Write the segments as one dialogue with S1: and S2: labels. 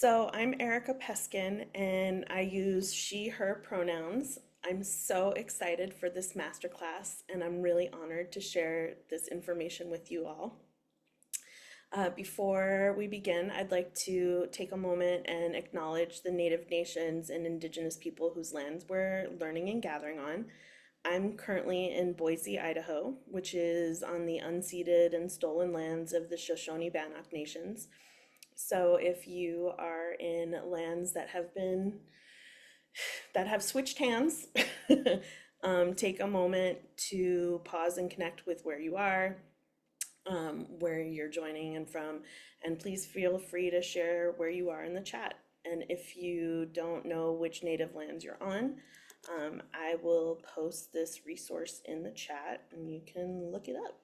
S1: So I'm Erica Peskin and I use she, her pronouns. I'm so excited for this masterclass and I'm really honored to share this information with you all. Before we begin, I'd like to take a moment and acknowledge the Native nations and Indigenous people whose lands we're learning and gathering on. I'm currently in Boise, Idaho, which is on the unceded and stolen lands of the Shoshone-Bannock nations. So if you are in lands that have switched hands, take a moment to pause and connect with where you are, where you're joining and from, and please feel free to share where you are in the chat. And if you don't know which native lands you're on, I will post this resource in the chat and you can look it up.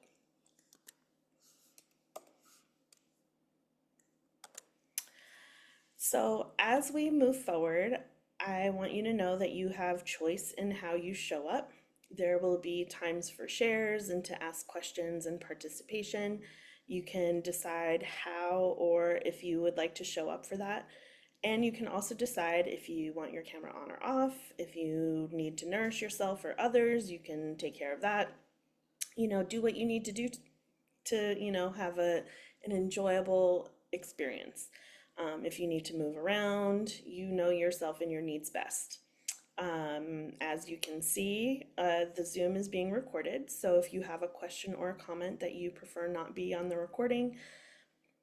S1: So as we move forward, I want you to know that you have choice in how you show up. There will be times for shares and to ask questions and participation. You can decide how or if you would like to show up for that. And you can also decide if you want your camera on or off. If you need to nourish yourself or others, you can take care of that. Do what you need to do to have an enjoyable experience. If you need to move around, you know yourself and your needs best. As you can see, the Zoom is being recorded, so if you have a question or a comment that you prefer not be on the recording,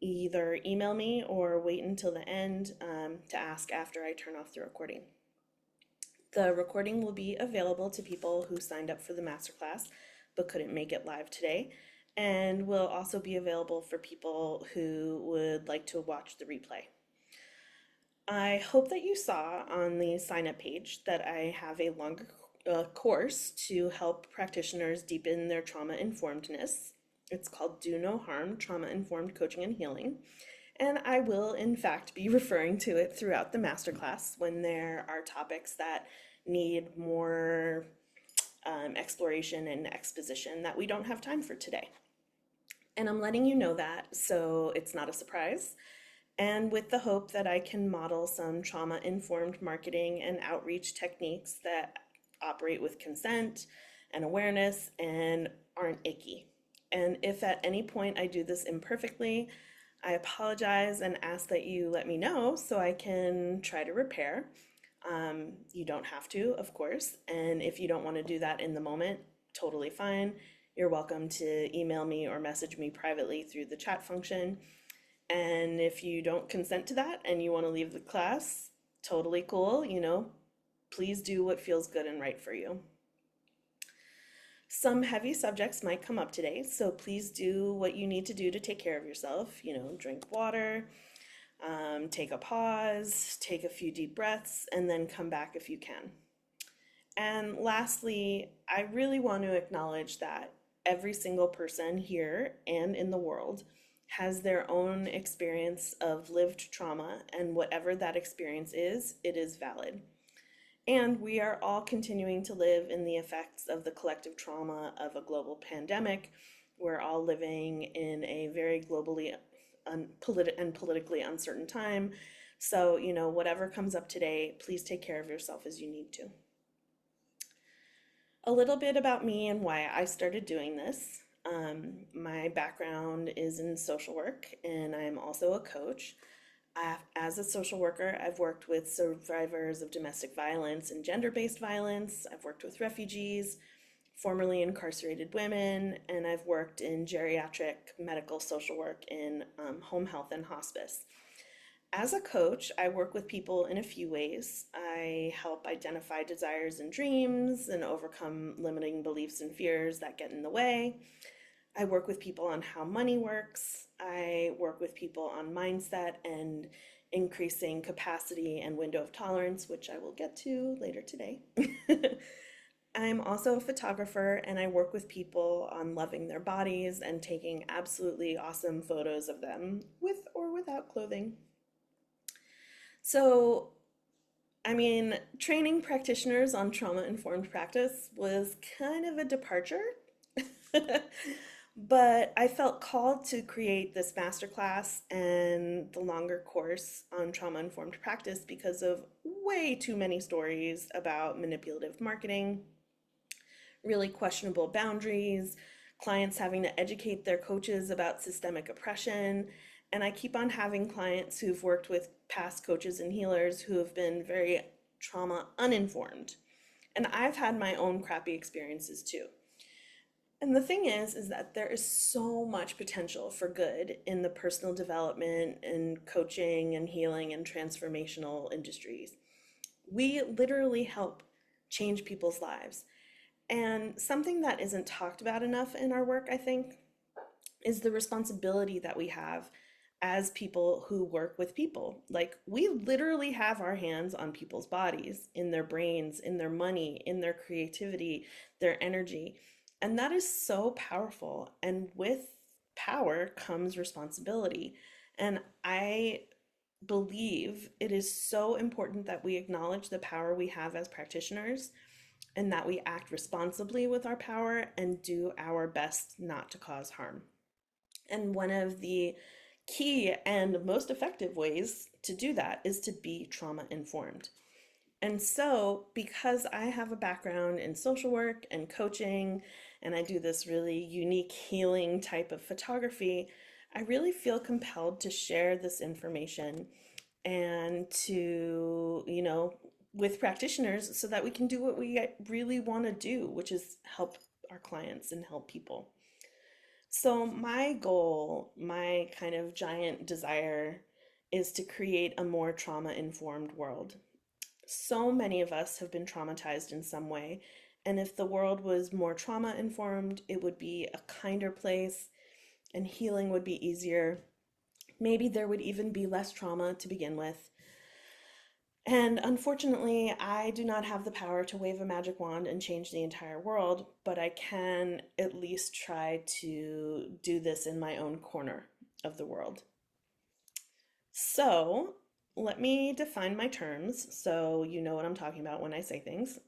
S1: either email me or wait until the end to ask after I turn off the recording. The recording will be available to people who signed up for the masterclass but couldn't make it live today, and will also be available for people who would like to watch the replay. I hope that you saw on the sign up page that I have a longer course to help practitioners deepen their trauma informedness. It's called Do No Harm Trauma Informed Coaching and Healing. And I will, in fact, be referring to it throughout the masterclass when there are topics that need more exploration and exposition that we don't have time for today. And I'm letting you know that so it's not a surprise. And with the hope that I can model some trauma-informed marketing and outreach techniques that operate with consent and awareness and aren't icky. And if at any point I do this imperfectly, I apologize and ask that you let me know so I can try to repair. You don't have to, of course, and if you don't want to do that in the moment, totally fine. You're welcome to email me or message me privately through the chat function. And if you don't consent to that and you want to leave the class, totally cool, please do what feels good and right for you. Some heavy subjects might come up today, so please do what you need to do to take care of yourself. Drink water, take a pause, take a few deep breaths, and then come back if you can. And lastly, I really want to acknowledge that every single person here and in the world has their own experience of lived trauma, and whatever that experience is, it is valid. And we are all continuing to live in the effects of the collective trauma of a global pandemic. We're all living in a very globally and politically uncertain time. So, whatever comes up today, please take care of yourself as you need to. A little bit about me and why I started doing this. My background is in social work, and I'm also a coach. As a social worker, I've worked with survivors of domestic violence and gender-based violence. I've worked with refugees, formerly incarcerated women, and I've worked in geriatric medical social work in home health and hospice. As a coach, I work with people in a few ways. I help identify desires and dreams and overcome limiting beliefs and fears that get in the way. I work with people on how money works. I work with people on mindset and increasing capacity and window of tolerance, which I will get to later today. I'm also a photographer, and I work with people on loving their bodies and taking absolutely awesome photos of them with or without clothing. So, training practitioners on trauma-informed practice was kind of a departure. But I felt called to create this masterclass and the longer course on trauma informed practice because of way too many stories about manipulative marketing, really questionable boundaries, clients having to educate their coaches about systemic oppression. And I keep on having clients who've worked with past coaches and healers who have been very trauma uninformed. And I've had my own crappy experiences too. And the thing is that there is so much potential for good in the personal development and coaching and healing and transformational industries. We literally help change people's lives. And something that isn't talked about enough in our work, I think, is the responsibility that we have as people who work with people. Like, we literally have our hands on people's bodies, in their brains, in their money, in their creativity, their energy. And that is so powerful. And with power comes responsibility. And I believe it is so important that we acknowledge the power we have as practitioners and that we act responsibly with our power and do our best not to cause harm. And one of the key and most effective ways to do that is to be trauma informed. And so, because I have a background in social work and coaching, and I do this really unique healing type of photography, I really feel compelled to share this information and to, with practitioners so that we can do what we really want to do, which is help our clients and help people. So, my goal, my kind of giant desire, is to create a more trauma informed world. So many of us have been traumatized in some way. And if the world was more trauma informed, it would be a kinder place and healing would be easier. Maybe there would even be less trauma to begin with. And unfortunately, I do not have the power to wave a magic wand and change the entire world, but I can at least try to do this in my own corner of the world. So, let me define my terms so you know what I'm talking about when I say things.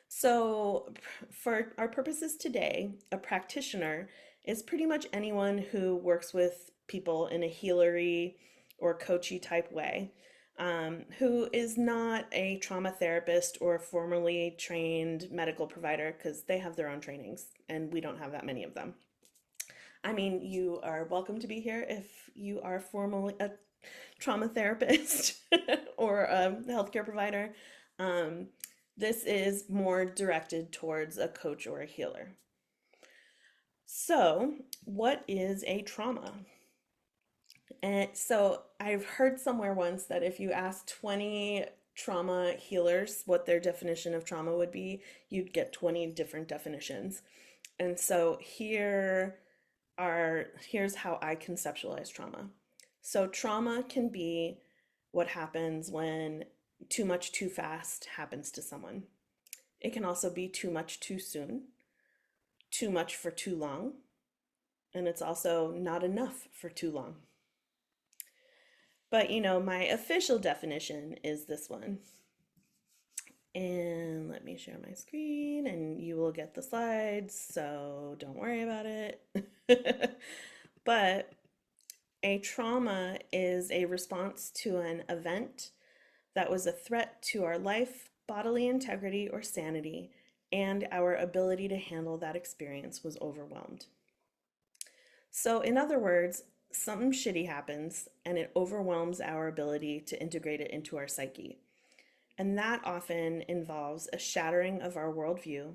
S1: So, for our purposes today, a practitioner is pretty much anyone who works with people in a healery or coachy type way, who is not a trauma therapist or formally trained medical provider because they have their own trainings and we don't have that many of them. I mean, you are welcome to be here if you are formally a trauma therapist or a healthcare provider. Um, this is more directed towards a coach or a healer. So, what is a trauma? And so I've heard somewhere once that if you ask 20 trauma healers what their definition of trauma would be, you'd get 20 different definitions. And so here's how I conceptualize trauma. So trauma can be what happens when too much too fast happens to someone. It can also be too much too soon, too much for too long, and it's also not enough for too long. But my official definition is this one. And let me share my screen and you will get the slides, so don't worry about it. But a trauma is a response to an event that was a threat to our life, bodily integrity, or sanity, and our ability to handle that experience was overwhelmed. So, in other words, something shitty happens and it overwhelms our ability to integrate it into our psyche. And that often involves a shattering of our worldview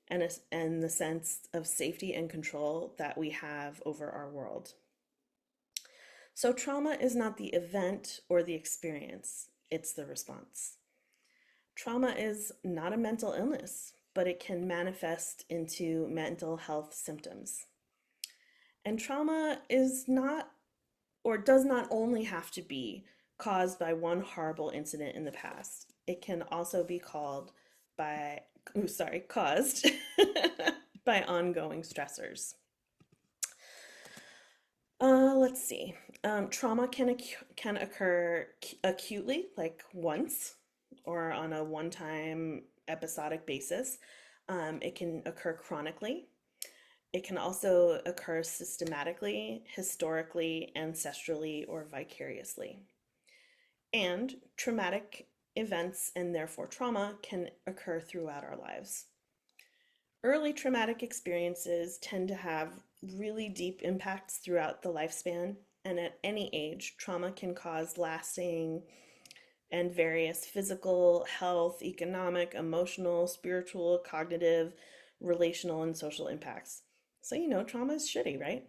S1: and the sense of safety and control that we have over our world. So, trauma is not the event or the experience, it's the response. Trauma is not a mental illness, but it can manifest into mental health symptoms. And trauma is not, or does not only have to be caused by one horrible incident in the past. It can also be caused by ongoing stressors. Let's see. Trauma can occur acutely, like once, or on a one-time episodic basis. It can occur chronically. It can also occur systematically, historically, ancestrally, or vicariously. And traumatic events and therefore trauma can occur throughout our lives. Early traumatic experiences tend to have really deep impacts throughout the lifespan, and at any age, trauma can cause lasting and various physical, health, economic, emotional, spiritual, cognitive, relational, and social impacts. So, trauma is shitty, right?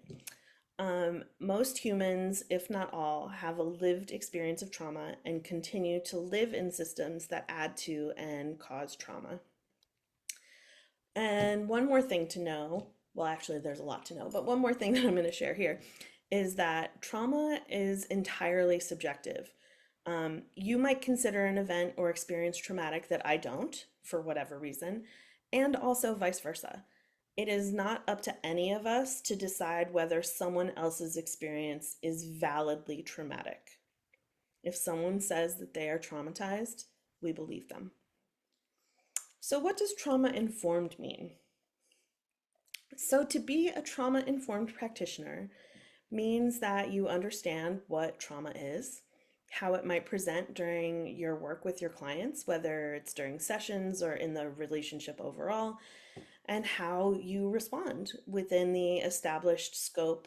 S1: Most humans, if not all, have a lived experience of trauma and continue to live in systems that add to and cause trauma. And one more thing to know, well, actually, there's a lot to know, but one more thing that I'm going to share here is that trauma is entirely subjective. You might consider an event or experience traumatic that I don't, for whatever reason, and also vice versa. It is not up to any of us to decide whether someone else's experience is validly traumatic. If someone says that they are traumatized, we believe them. So, what does trauma informed mean? So, to be a trauma informed practitioner means that you understand what trauma is, how it might present during your work with your clients, whether it's during sessions or in the relationship overall, and how you respond within the established scope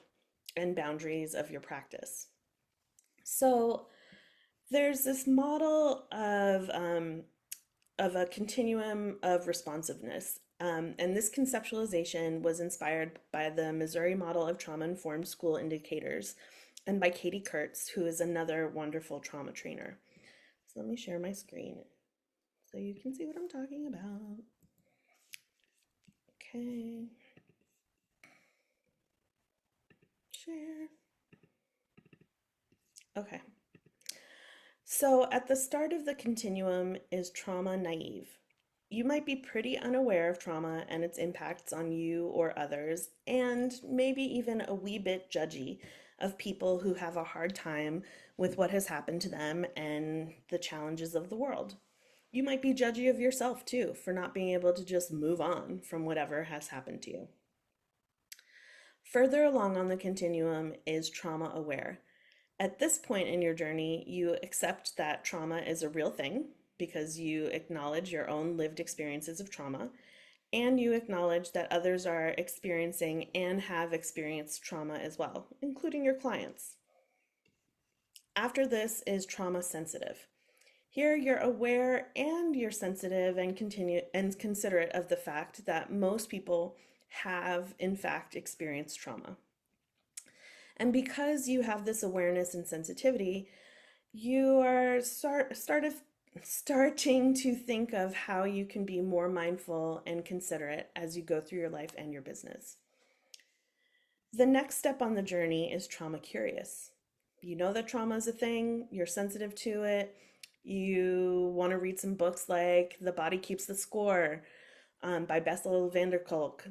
S1: and boundaries of your practice. So, there's this model of a continuum of responsiveness. And this conceptualization was inspired by the Missouri model of trauma informed school indicators and by Katie Kurtz, who is another wonderful trauma trainer. So let me share my screen so you can see what I'm talking about. Okay. Share. Okay. So at the start of the continuum is trauma naive. You might be pretty unaware of trauma and its impacts on you or others, and maybe even a wee bit judgy of people who have a hard time with what has happened to them and the challenges of the world. You might be judgy of yourself too for not being able to just move on from whatever has happened to you. Further along on the continuum is trauma aware. At this point in your journey, you accept that trauma is a real thing because you acknowledge your own lived experiences of trauma, and you acknowledge that others are experiencing and have experienced trauma as well, including your clients. After this is trauma sensitive. Here you're aware and you're sensitive and considerate of the fact that most people have in fact experienced trauma. And because you have this awareness and sensitivity, you are starting to think of how you can be more mindful and considerate as you go through your life and your business. The next step on the journey is trauma curious. You know that trauma is a thing, you're sensitive to it, you want to read some books like The Body Keeps the Score by Bessel van der Kolk,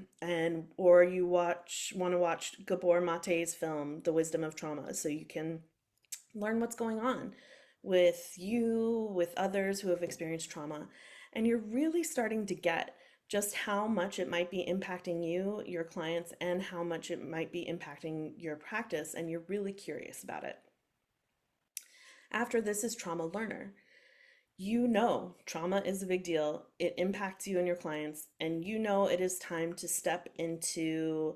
S1: or you want to watch Gabor Mate's film The Wisdom of Trauma, so you can learn what's going on with you, with others who have experienced trauma, and you're really starting to get just how much it might be impacting you, your clients, and how much it might be impacting your practice, and you're really curious about it. After this is trauma learner. You know trauma is a big deal. It impacts you and your clients, and you know it is time to step into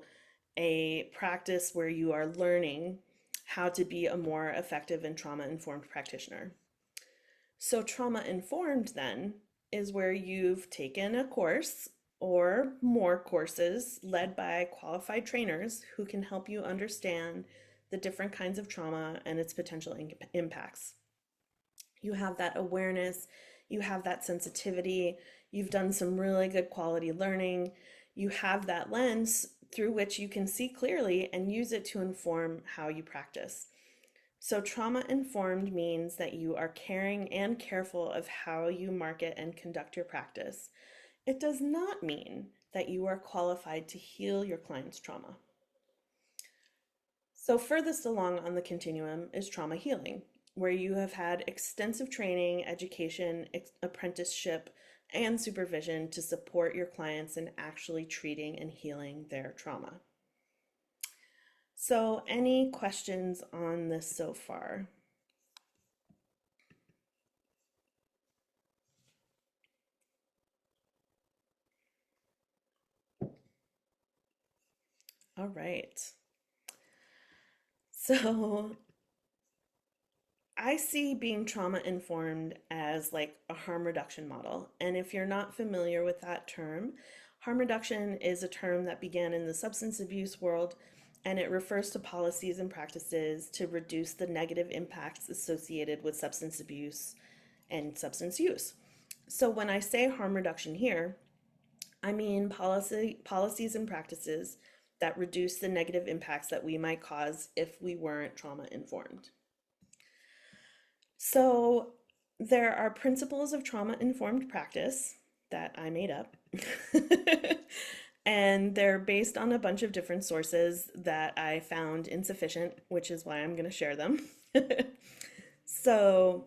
S1: a practice where you are learning how to be a more effective and trauma-informed practitioner. So trauma-informed then is where you've taken a course or more courses led by qualified trainers who can help you understand the different kinds of trauma and its potential impacts. You have that awareness, you have that sensitivity, you've done some really good quality learning, you have that lens through which you can see clearly and use it to inform how you practice. So trauma informed means that you are caring and careful of how you market and conduct your practice. It does not mean that you are qualified to heal your client's trauma. So furthest along on the continuum is trauma healing, where you have had extensive training, education, apprenticeship, and supervision to support your clients in actually treating and healing their trauma. So, any questions on this so far? All right. So, I see being trauma informed as like a harm reduction model. And if you're not familiar with that term, harm reduction is a term that began in the substance abuse world, and it refers to policies and practices to reduce the negative impacts associated with substance abuse and substance use. So when I say harm reduction here, I mean policies and practices that reduce the negative impacts that we might cause if we weren't trauma informed. So there are principles of trauma informed practice that I made up. And they're based on a bunch of different sources that I found insufficient, which is why I'm going to share them. So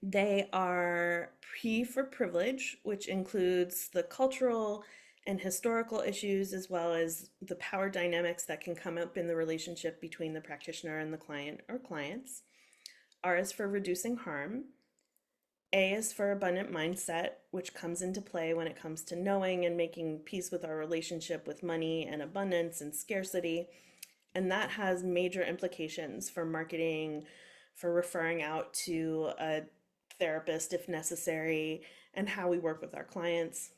S1: they are P for privilege, which includes the cultural and historical issues as well as the power dynamics that can come up in the relationship between the practitioner and the client or clients. R is for reducing harm. A is for abundant mindset, which comes into play when it comes to knowing and making peace with our relationship with money and abundance and scarcity. And that has major implications for marketing, for referring out to a therapist if necessary, and how we work with our clients.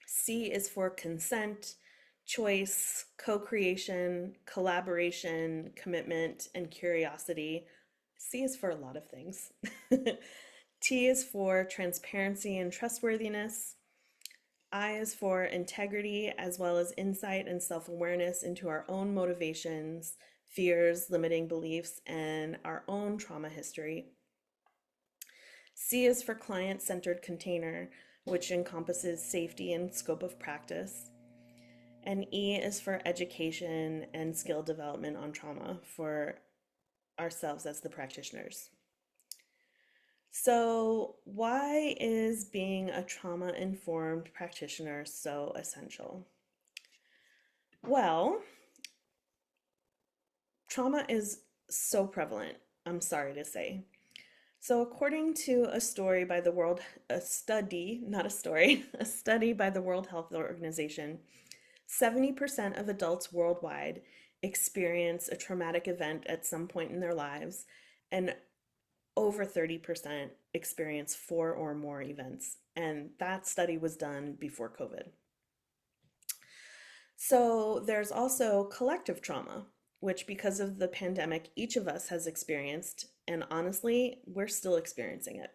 S1: C is for consent, choice, co creation, collaboration, commitment, and curiosity. C is for a lot of things. T is for transparency and trustworthiness. I is for integrity as well as insight and self awareness into our own motivations, fears, limiting beliefs, and our own trauma history. C is for client centered container, which encompasses safety and scope of practice. And E is for education and skill development on trauma for ourselves as the practitioners. So, why is being a trauma informed practitioner so essential? Well, trauma is so prevalent, I'm sorry to say. So, according to a study, not a story, a study by the World Health Organization, 70% of adults worldwide experience a traumatic event at some point in their lives, and over 30% experience four or more events. And that study was done before COVID. So there's also collective trauma, which, because of the pandemic, each of us has experienced. And honestly, we're still experiencing it.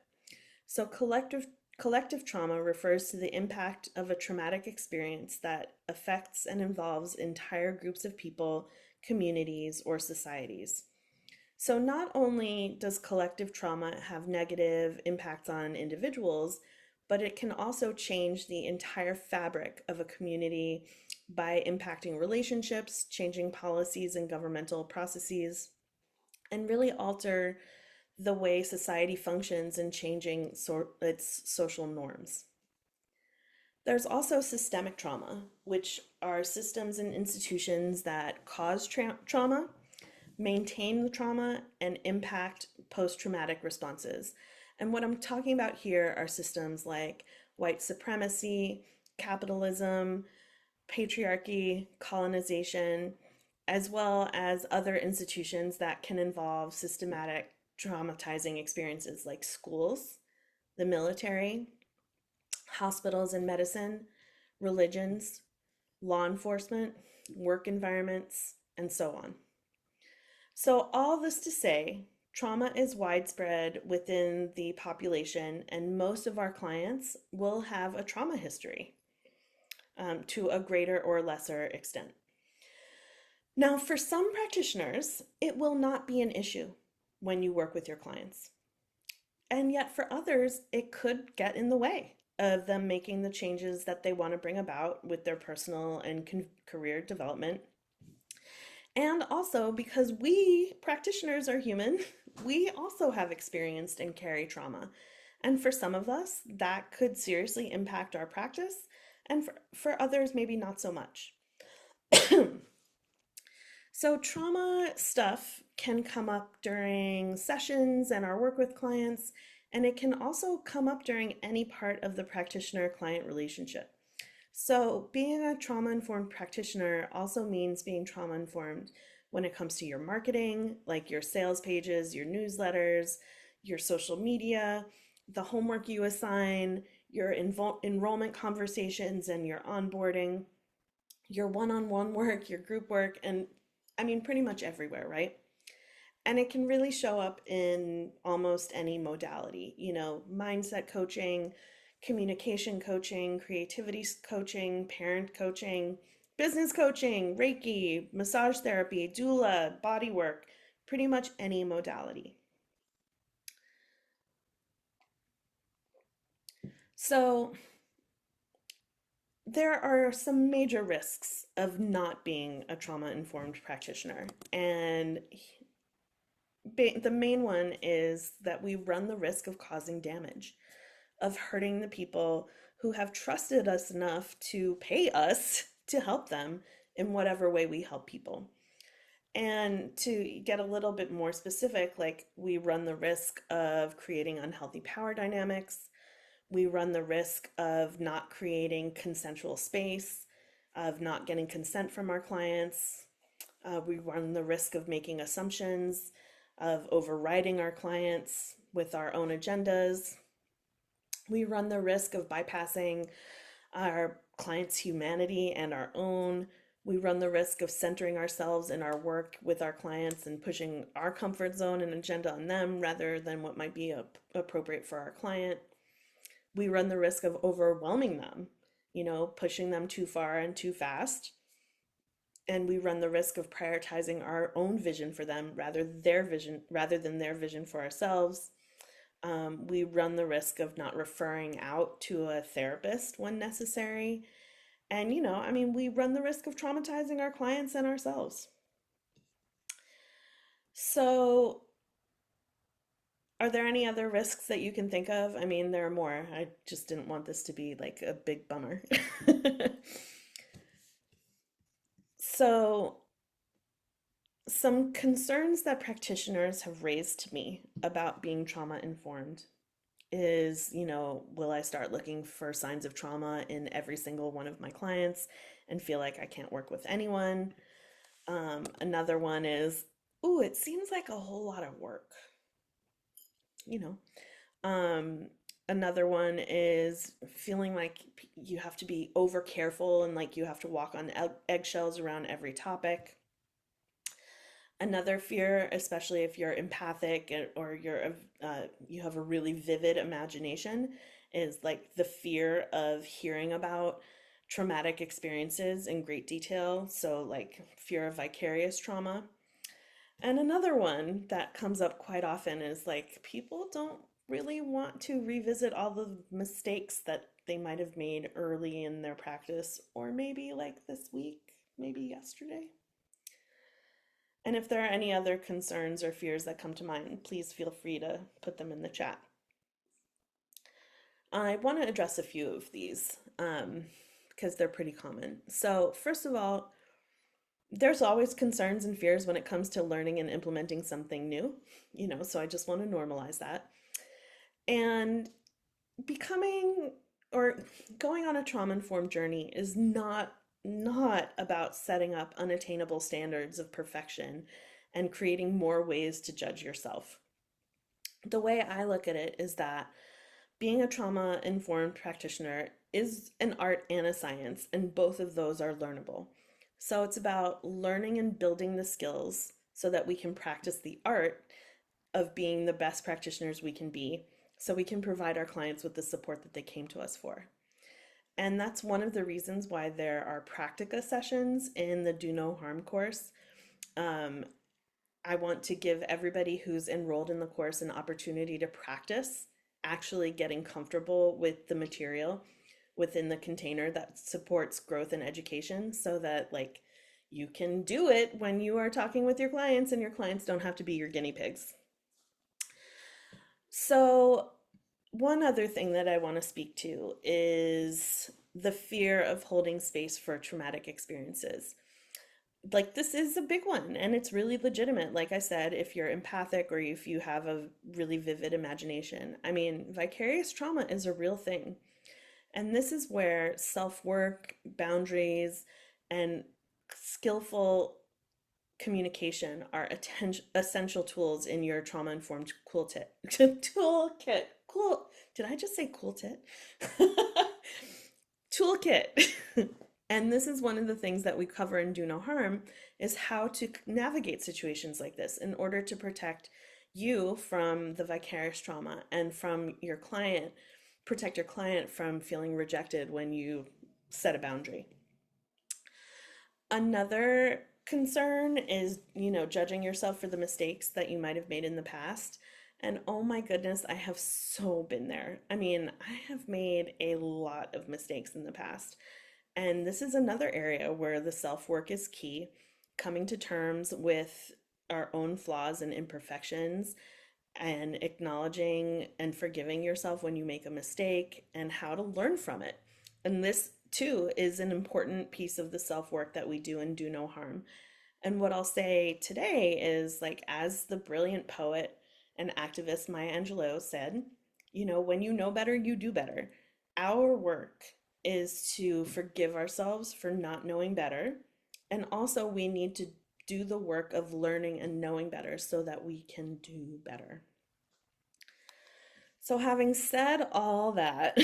S1: So collective trauma refers to the impact of a traumatic experience that affects and involves entire groups of people, communities, or societies. So not only does collective trauma have negative impacts on individuals, but it can also change the entire fabric of a community by impacting relationships, changing policies and governmental processes, and really alter the way society functions and changing its social norms. There's also systemic trauma, which are systems and institutions that cause trauma, maintain the trauma, and impact post traumatic responses. And what I'm talking about here are systems like white supremacy, capitalism, patriarchy, colonization, as well as other institutions that can involve systematic traumatizing experiences like schools, the military, hospitals and medicine, religions, law enforcement, work environments, and so on. So, all this to say, trauma is widespread within the population, and most of our clients will have a trauma history to a greater or lesser extent. Now, for some practitioners, it will not be an issue when you work with your clients. And yet, for others, it could get in the way of them making the changes that they want to bring about with their personal and career development. And also, because we practitioners are human, we also have experienced and carry trauma. And for some of us, that could seriously impact our practice, and for others, maybe not so much. So, trauma stuff can come up during sessions and our work with clients, and it can also come up during any part of the practitioner client relationship. So, being a trauma informed practitioner also means being trauma informed when it comes to your marketing, like your sales pages, your newsletters, your social media, the homework you assign, your enrollment conversations, and your onboarding, your one on one work, your group work, and I mean, pretty much everywhere, right? And it can really show up in almost any modality, mindset coaching, communication coaching, creativity coaching, parent coaching, business coaching, Reiki, massage therapy, doula, body work, pretty much any modality. So, there are some major risks of not being a trauma informed practitioner. And the main one is that we run the risk of causing damage, of hurting the people who have trusted us enough to pay us to help them in whatever way we help people. And to get a little bit more specific, like we run the risk of creating unhealthy power dynamics. We run the risk of not creating consensual space, of not getting consent from our clients. We run the risk of making assumptions, of overriding our clients with our own agendas. We run the risk of bypassing our clients' humanity and our own. We run the risk of centering ourselves in our work with our clients and pushing our comfort zone and agenda on them rather than what might be appropriate for our client. We run the risk of overwhelming them, pushing them too far and too fast. And we run the risk of prioritizing our own vision for them rather than their vision for ourselves. We run the risk of not referring out to a therapist when necessary. And, we run the risk of traumatizing our clients and ourselves. So, are there any other risks that you can think of? I mean, there are more. I just didn't want this to be like a big bummer. So, some concerns that practitioners have raised to me about being trauma informed is, will I start looking for signs of trauma in every single one of my clients and feel like I can't work with anyone? Another one is, ooh, it seems like a whole lot of work, you know. Um, Another one is feeling like you have to be over careful and like you have to walk on eggshells around every topic. Another fear, especially if you're empathic or you have a really vivid imagination, is like the fear of hearing about traumatic experiences in great detail. So, like fear of vicarious trauma. And another one that comes up quite often is like people don't really want to revisit all the mistakes that they might have made early in their practice, or maybe like this week, maybe yesterday. And if there are any other concerns or fears that come to mind, please feel free to put them in the chat. I want to address a few of these because they're pretty common. So, first of all, there's always concerns and fears when it comes to learning and implementing something new, so I just want to normalize that. And becoming or going on a trauma informed journey is not about setting up unattainable standards of perfection and creating more ways to judge yourself. The way I look at it is that being a trauma informed practitioner is an art and a science, and both of those are learnable. So it's about learning and building the skills so that we can practice the art of being the best practitioners we can be, so we can provide our clients with the support that they came to us for. And that's one of the reasons why there are practica sessions in the Do No Harm course. I want to give everybody who's enrolled in the course an opportunity to practice actually getting comfortable with the material within the container that supports growth and education so that like you can do it when you are talking with your clients and your clients don't have to be your guinea pigs. So One other thing that I want to speak to is the fear of holding space for traumatic experiences. Like, this is a big one and it's really legitimate. Like I said, if you're empathic or if you have a really vivid imagination, I mean, vicarious trauma is a real thing. And this is where self work, boundaries, and skillful communication are essential tools in your trauma informed toolkit. Cool. Did I just say cool tit? Toolkit. And this is one of the things that we cover in Do No Harm is how to navigate situations like this in order to protect you from the vicarious trauma and from your client, protect your client from feeling rejected when you set a boundary. Another concern is, judging yourself for the mistakes that you might have made in the past. And oh my goodness, I have so been there. I mean, I have made a lot of mistakes in the past. And this is another area where the self work is key, coming to terms with our own flaws and imperfections, and acknowledging and forgiving yourself when you make a mistake, and how to learn from it. And this, too, is an important piece of the self work that we do and Do No Harm. And what I'll say today is, like, as the brilliant poet and activist Maya Angelou said, when you know better, you do better. Our work is to forgive ourselves for not knowing better. And also, we need to do the work of learning and knowing better so that we can do better. So, having said all that,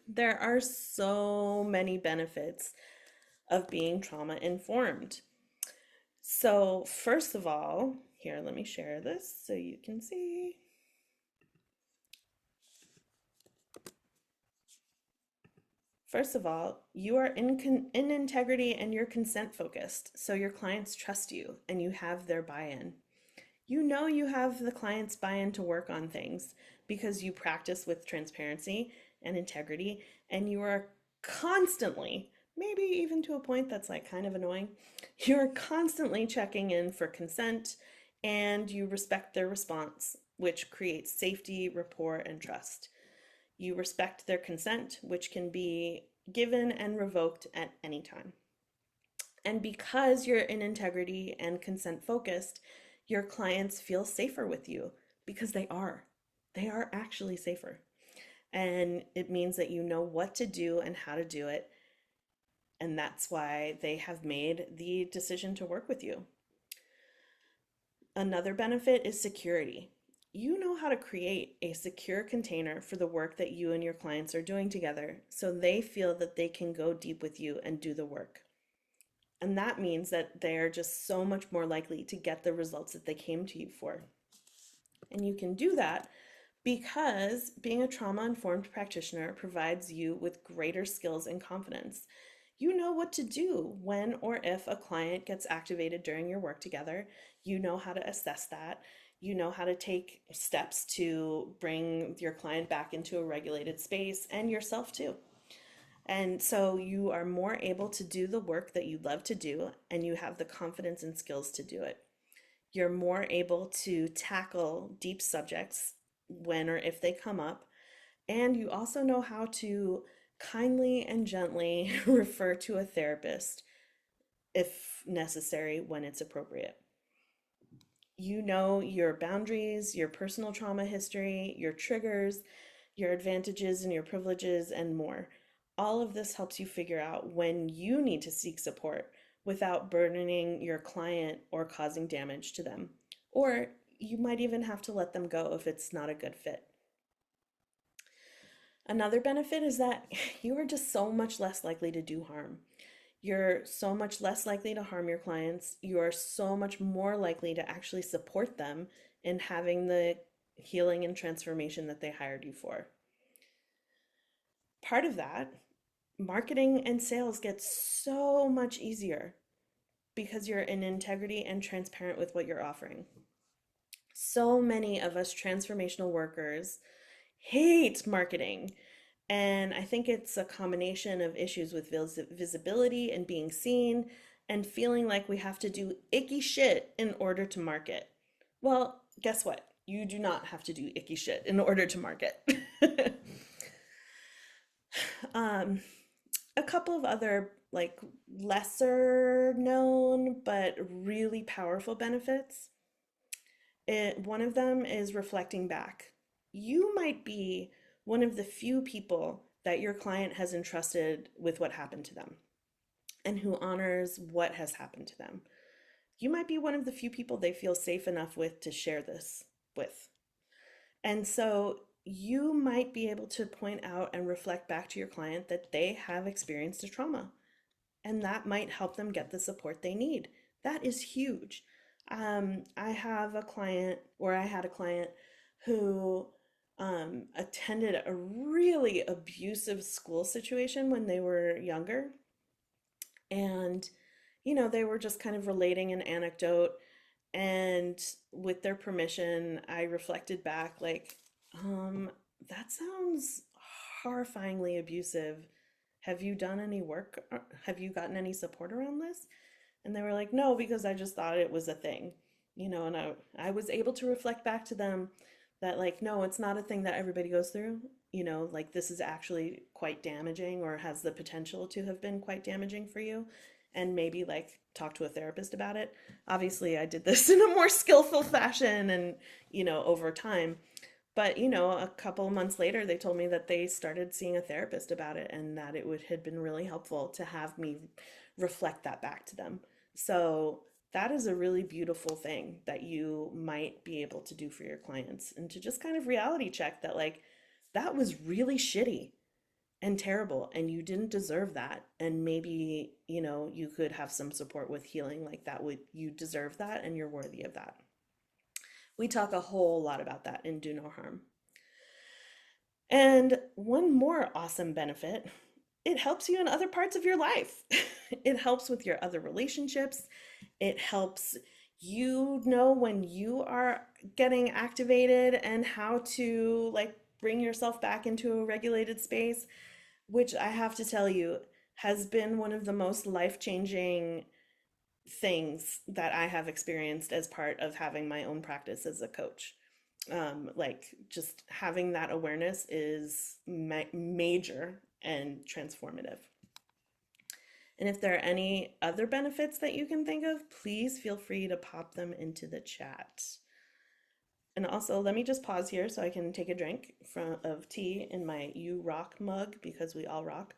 S1: there are so many benefits of being trauma informed. So, first of all, here, let me share this so you can see. First of all, you are in integrity and you're consent focused, so your clients trust you and you have their buy-in. You have the client's buy-in to work on things because you practice with transparency and integrity, and you are constantly, maybe even to a point that's like kind of annoying, you're constantly checking in for consent, and you respect their response, which creates safety, rapport, and trust. You respect their consent, which can be given and revoked at any time. And because you're in integrity and consent focused, your clients feel safer with you because they are. They are actually safer. And it means that you know what to do and how to do it. And that's why they have made the decision to work with you. Another benefit is security. You know how to create a secure container for the work that you and your clients are doing together so they feel that they can go deep with you and do the work. And that means that they're just so much more likely to get the results that they came to you for. And you can do that because being a trauma-informed practitioner provides you with greater skills and confidence. You know what to do when or if a client gets activated during your work together. You know how to assess that. You know how to take steps to bring your client back into a regulated space and yourself too. And so you are more able to do the work that you love to do, and you have the confidence and skills to do it. You're more able to tackle deep subjects when or if they come up, and you also know how to kindly and gently refer to a therapist if necessary when it's appropriate. You know your boundaries, your personal trauma history, your triggers, your advantages and your privileges, and more. All of this helps you figure out when you need to seek support without burdening your client or causing damage to them. Or you might even have to let them go if it's not a good fit. Another benefit is that you are just so much less likely to do harm. You're so much less likely to harm your clients. You are so much more likely to actually support them in having the healing and transformation that they hired you for. Part of that, marketing and sales get so much easier because you're in integrity and transparent with what you're offering. So many of us transformational workers hate marketing. And I think it's a combination of issues with visibility and being seen and feeling like we have to do icky shit in order to market. Well, guess what? You do not have to do icky shit in order to market. Um, a couple of other like lesser known but really powerful benefits. One of them is reflecting back. You might be one of the few people that your client has entrusted with what happened to them and who honors what has happened to them. You might be one of the few people they feel safe enough with to share this with. And so you might be able to point out and reflect back to your client that they have experienced a trauma, and that might help them get the support they need. That is huge. I have a client, or I had a client who attended a really abusive school situation when they were younger. And, they were just kind of relating an anecdote. And with their permission, I reflected back like, um, that sounds horrifyingly abusive. Have you done any work? Have you gotten any support around this? And they were like, no, because I just thought it was a thing, and I was able to reflect back to them that, like, no, it's not a thing that everybody goes through. Like this is actually quite damaging or has the potential to have been quite damaging for you. And maybe like talk to a therapist about it. Obviously, I did this in a more skillful fashion and, over time. But, a couple of months later, they told me that they started seeing a therapist about it and that it had been really helpful to have me reflect that back to them. So that is a really beautiful thing that you might be able to do for your clients, and to just kind of reality check that, like, that was really shitty and terrible and you didn't deserve that. And maybe, you could have some support with healing, like that would, you deserve that and you're worthy of that. We talk a whole lot about that in Do No Harm. And one more awesome benefit, it helps you in other parts of your life. It helps with your other relationships. It helps you know when you are getting activated and how to like bring yourself back into a regulated space, which I have to tell you has been one of the most life-changing things that I have experienced as part of having my own practice as a coach. Like just having that awareness is major and transformative. And if there are any other benefits that you can think of, please feel free to pop them into the chat. And also, let me just pause here so I can take a drink of tea in my You Rock mug, because we all rock,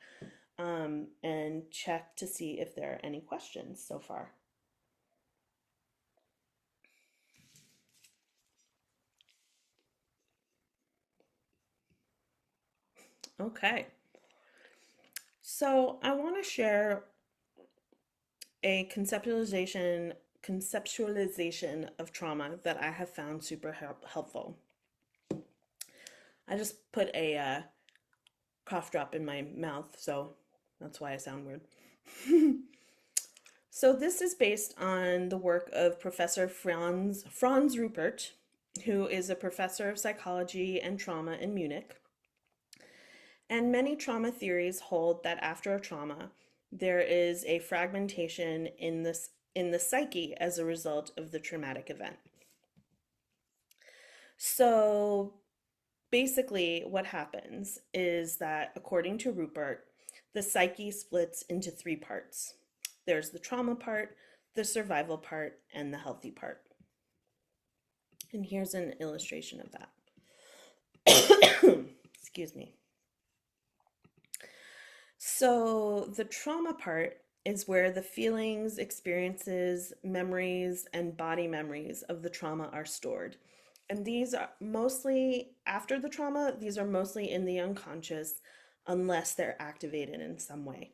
S1: and check to see if there are any questions so far. Okay. So I want to share a conceptualization of trauma that I have found super helpful. I just put a cough drop in my mouth, so that's why I sound weird. So this is based on the work of Professor Franz Rupert, who is a professor of psychology and trauma in Munich. And many trauma theories hold that after a trauma, there is a fragmentation in the psyche as a result of the traumatic event. So basically, what happens is that, according to Rupert, the psyche splits into three parts. There's the trauma part, the survival part, and the healthy part. And here's an illustration of that. Excuse me. So, the trauma part is where the feelings, experiences, memories, and body memories of the trauma are stored. And these are mostly after the trauma, these are mostly in the unconscious unless they're activated in some way.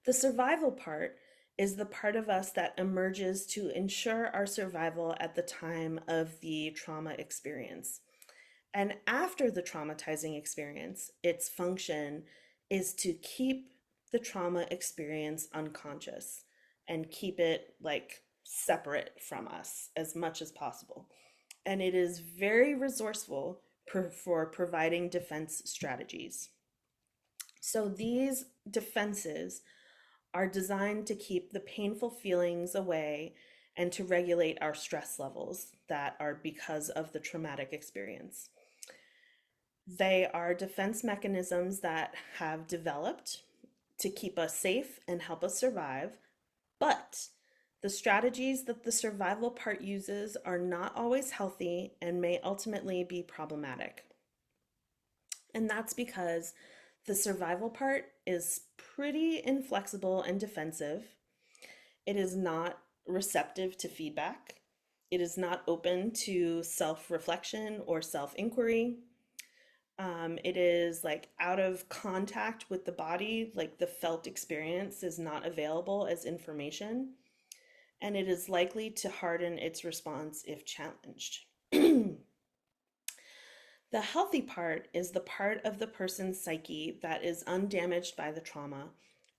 S1: The survival part is the part of us that emerges to ensure our survival at the time of the trauma experience. And after the traumatizing experience, its function is to keep the trauma experience unconscious and keep it like separate from us as much as possible. And it is very resourceful for providing defense strategies. So these defenses are designed to keep the painful feelings away and to regulate our stress levels that are because of the traumatic experience. They are defense mechanisms that have developed to keep us safe and help us survive, but the strategies that the survival part uses are not always healthy and may ultimately be problematic. And that's because the survival part is pretty inflexible and defensive. It is not receptive to feedback. It is not open to self reflection or self inquiry. It is like out of contact with the body, like the felt experience is not available as information, and it is likely to harden its response if challenged. The healthy part is the part of the person's psyche that is undamaged by the trauma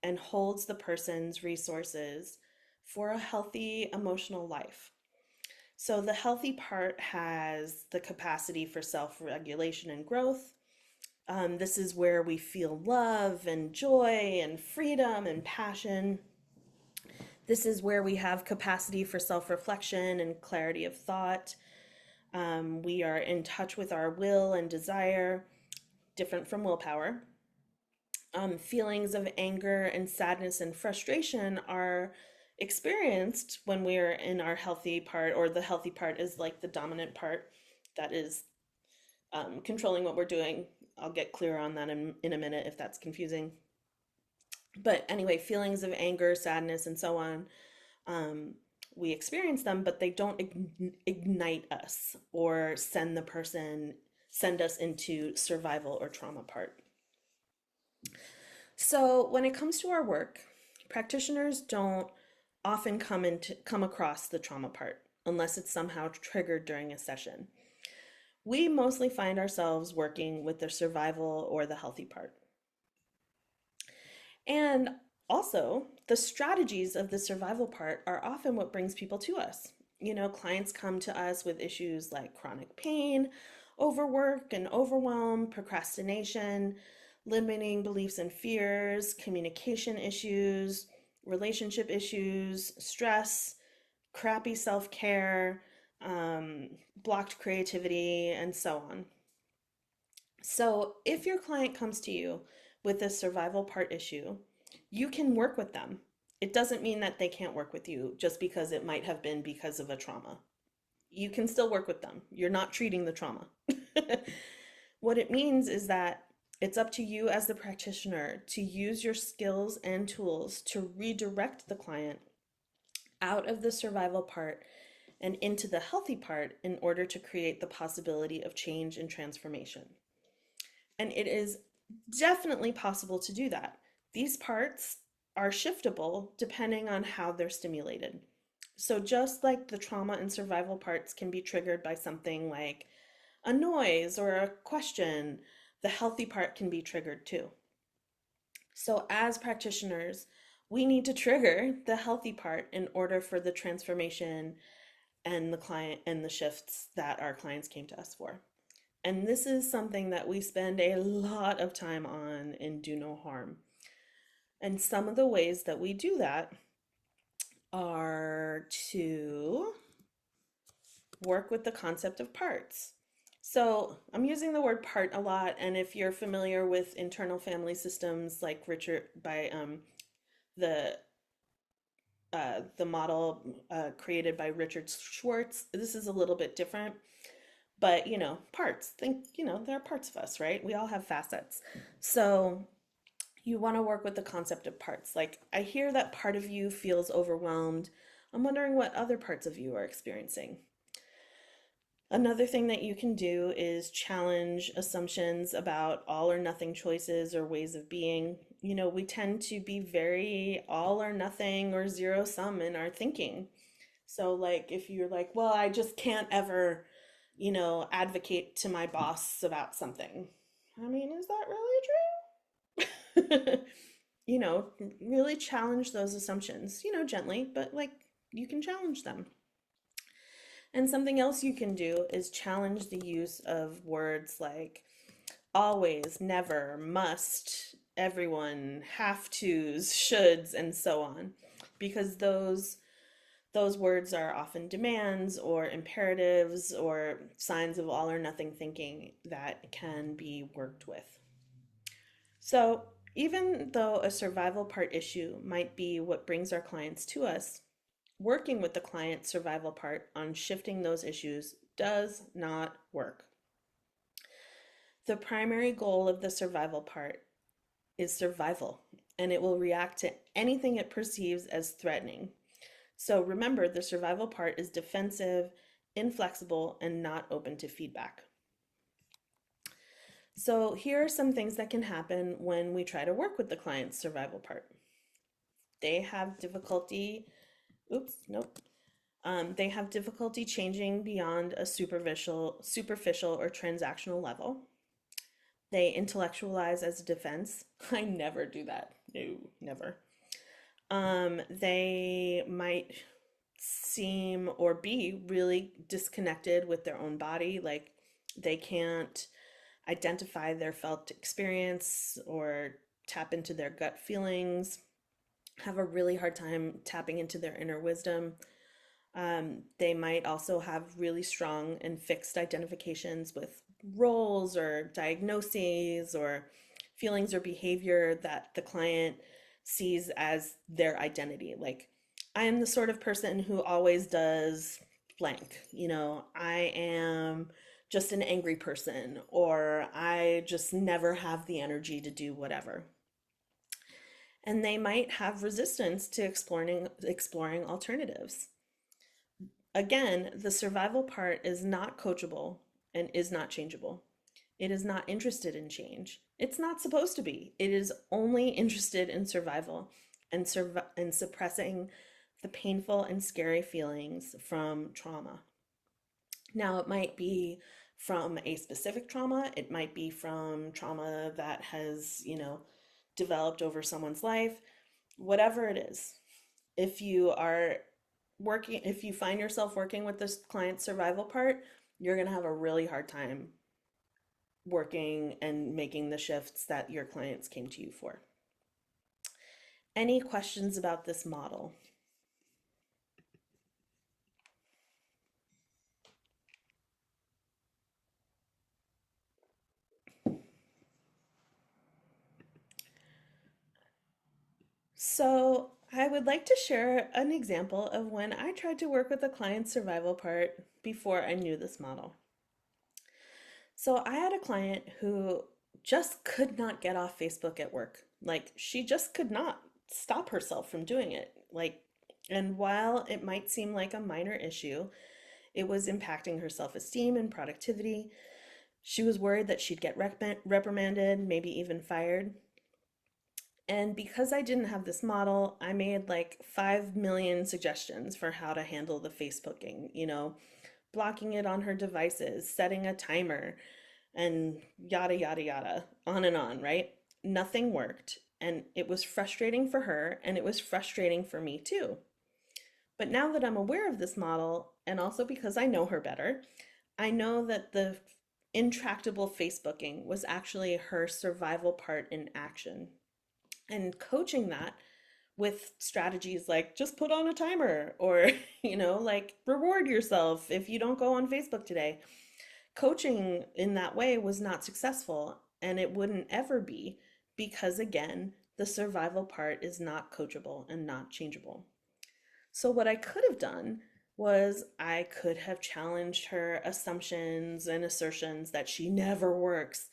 S1: and holds the person's resources for a healthy emotional life. So, the healthy part has the capacity for self regulation and growth. This is where we feel love and joy and freedom and passion. This is where we have capacity for self reflection and clarity of thought. We are in touch with our will and desire, different from willpower. Feelings of anger and sadness and frustration are experienced when we are in our healthy part, or the healthy part is like the dominant part that is controlling what we're doing. I'll get clear on that in a minute if that's confusing. But anyway, feelings of anger, sadness, and so on, we experience them, but they don't ignite us or send us into survival or trauma part. So when it comes to our work, practitioners don't often come across the trauma part unless it's somehow triggered during a session. We mostly find ourselves working with the survival or the healthy part. And also, the strategies of the survival part are often what brings people to us. Clients come to us with issues like chronic pain, overwork and overwhelm, procrastination, limiting beliefs and fears, communication issues, relationship issues, stress, crappy self care, blocked creativity, and so on. So, if your client comes to you with a survival part issue, you can work with them. It doesn't mean that they can't work with you just because it might have been because of a trauma. You can still work with them. You're not treating the trauma. What it means is that it's up to you as the practitioner to use your skills and tools to redirect the client out of the survival part and into the healthy part in order to create the possibility of change and transformation. And it is definitely possible to do that. These parts are shiftable depending on how they're stimulated. So, just like the trauma and survival parts can be triggered by something like a noise or a question, the healthy part can be triggered too. So, as practitioners, we need to trigger the healthy part in order for the transformation and the client and the shifts that our clients came to us for. And this is something that we spend a lot of time on in Do No Harm. And some of the ways that we do that are to work with the concept of parts. So I'm using the word part a lot, and if you're familiar with internal family systems like Richard by the the model created by Richard Schwartz, this is a little bit different. But parts. Think, there are parts of us, right? We all have facets. So you want to work with the concept of parts. Like, I hear that part of you feels overwhelmed. I'm wondering what other parts of you are experiencing. Another thing that you can do is challenge assumptions about all or nothing choices or ways of being. We tend to be very all or nothing or zero sum in our thinking. So, like, if you're like, well, I just can't ever, advocate to my boss about something. I mean, is that really true? Really challenge those assumptions, gently, but like you can challenge them. And something else you can do is challenge the use of words like always, never, must, everyone, have tos, shoulds, and so on. Because those Those words are often demands or imperatives or signs of all or nothing thinking that can be worked with. So, even though a survival part issue might be what brings our clients to us, working with the client's survival part on shifting those issues does not work. The primary goal of the survival part is survival, and it will react to anything it perceives as threatening. So remember, the survival part is defensive, inflexible, and not open to feedback. So here are some things that can happen when we try to work with the client's survival part. They have difficulty, oops, nope. They have difficulty changing beyond a superficial or transactional level. They intellectualize as a defense. I never do that. No, never. They might seem or be really disconnected with their own body, like they can't identify their felt experience or tap into their gut feelings, have a really hard time tapping into their inner wisdom. They might also have really strong and fixed identifications with roles or diagnoses or feelings or behavior that the client sees as their identity. Like, I am the sort of person who always does blank. I am just an angry person, or I just never have the energy to do whatever. And they might have resistance to exploring alternatives. Again, the survival part is not coachable and is not changeable. It is not interested in change. It's not supposed to be. It is only interested in survival and suppressing the painful and scary feelings from trauma. Now, it might be from a specific trauma. It might be from trauma that has, developed over someone's life. Whatever it is, if you find yourself working with this client's survival part, you're going to have a really hard time working and making the shifts that your clients came to you for. Any questions about this model? So, I would like to share an example of when I tried to work with a client's survival part before I knew this model. So, I had a client who just could not get off Facebook at work. Like, she just could not stop herself from doing it. And while it might seem like a minor issue, it was impacting her self-esteem and productivity. She was worried that she'd get reprimanded, maybe even fired. And because I didn't have this model, I made like 5 million suggestions for how to handle the Facebooking, blocking it on her devices, setting a timer, and yada, yada, yada, on and on, right? Nothing worked. And it was frustrating for her, and it was frustrating for me too. But now that I'm aware of this model, and also because I know her better, I know that the intractable Facebooking was actually her survival part in action. And coaching that with strategies like just put on a timer or, like reward yourself if you don't go on Facebook today. Coaching in that way was not successful, and it wouldn't ever be because, again, the survival part is not coachable and not changeable. So, what I could have done was I could have challenged her assumptions and assertions that she never works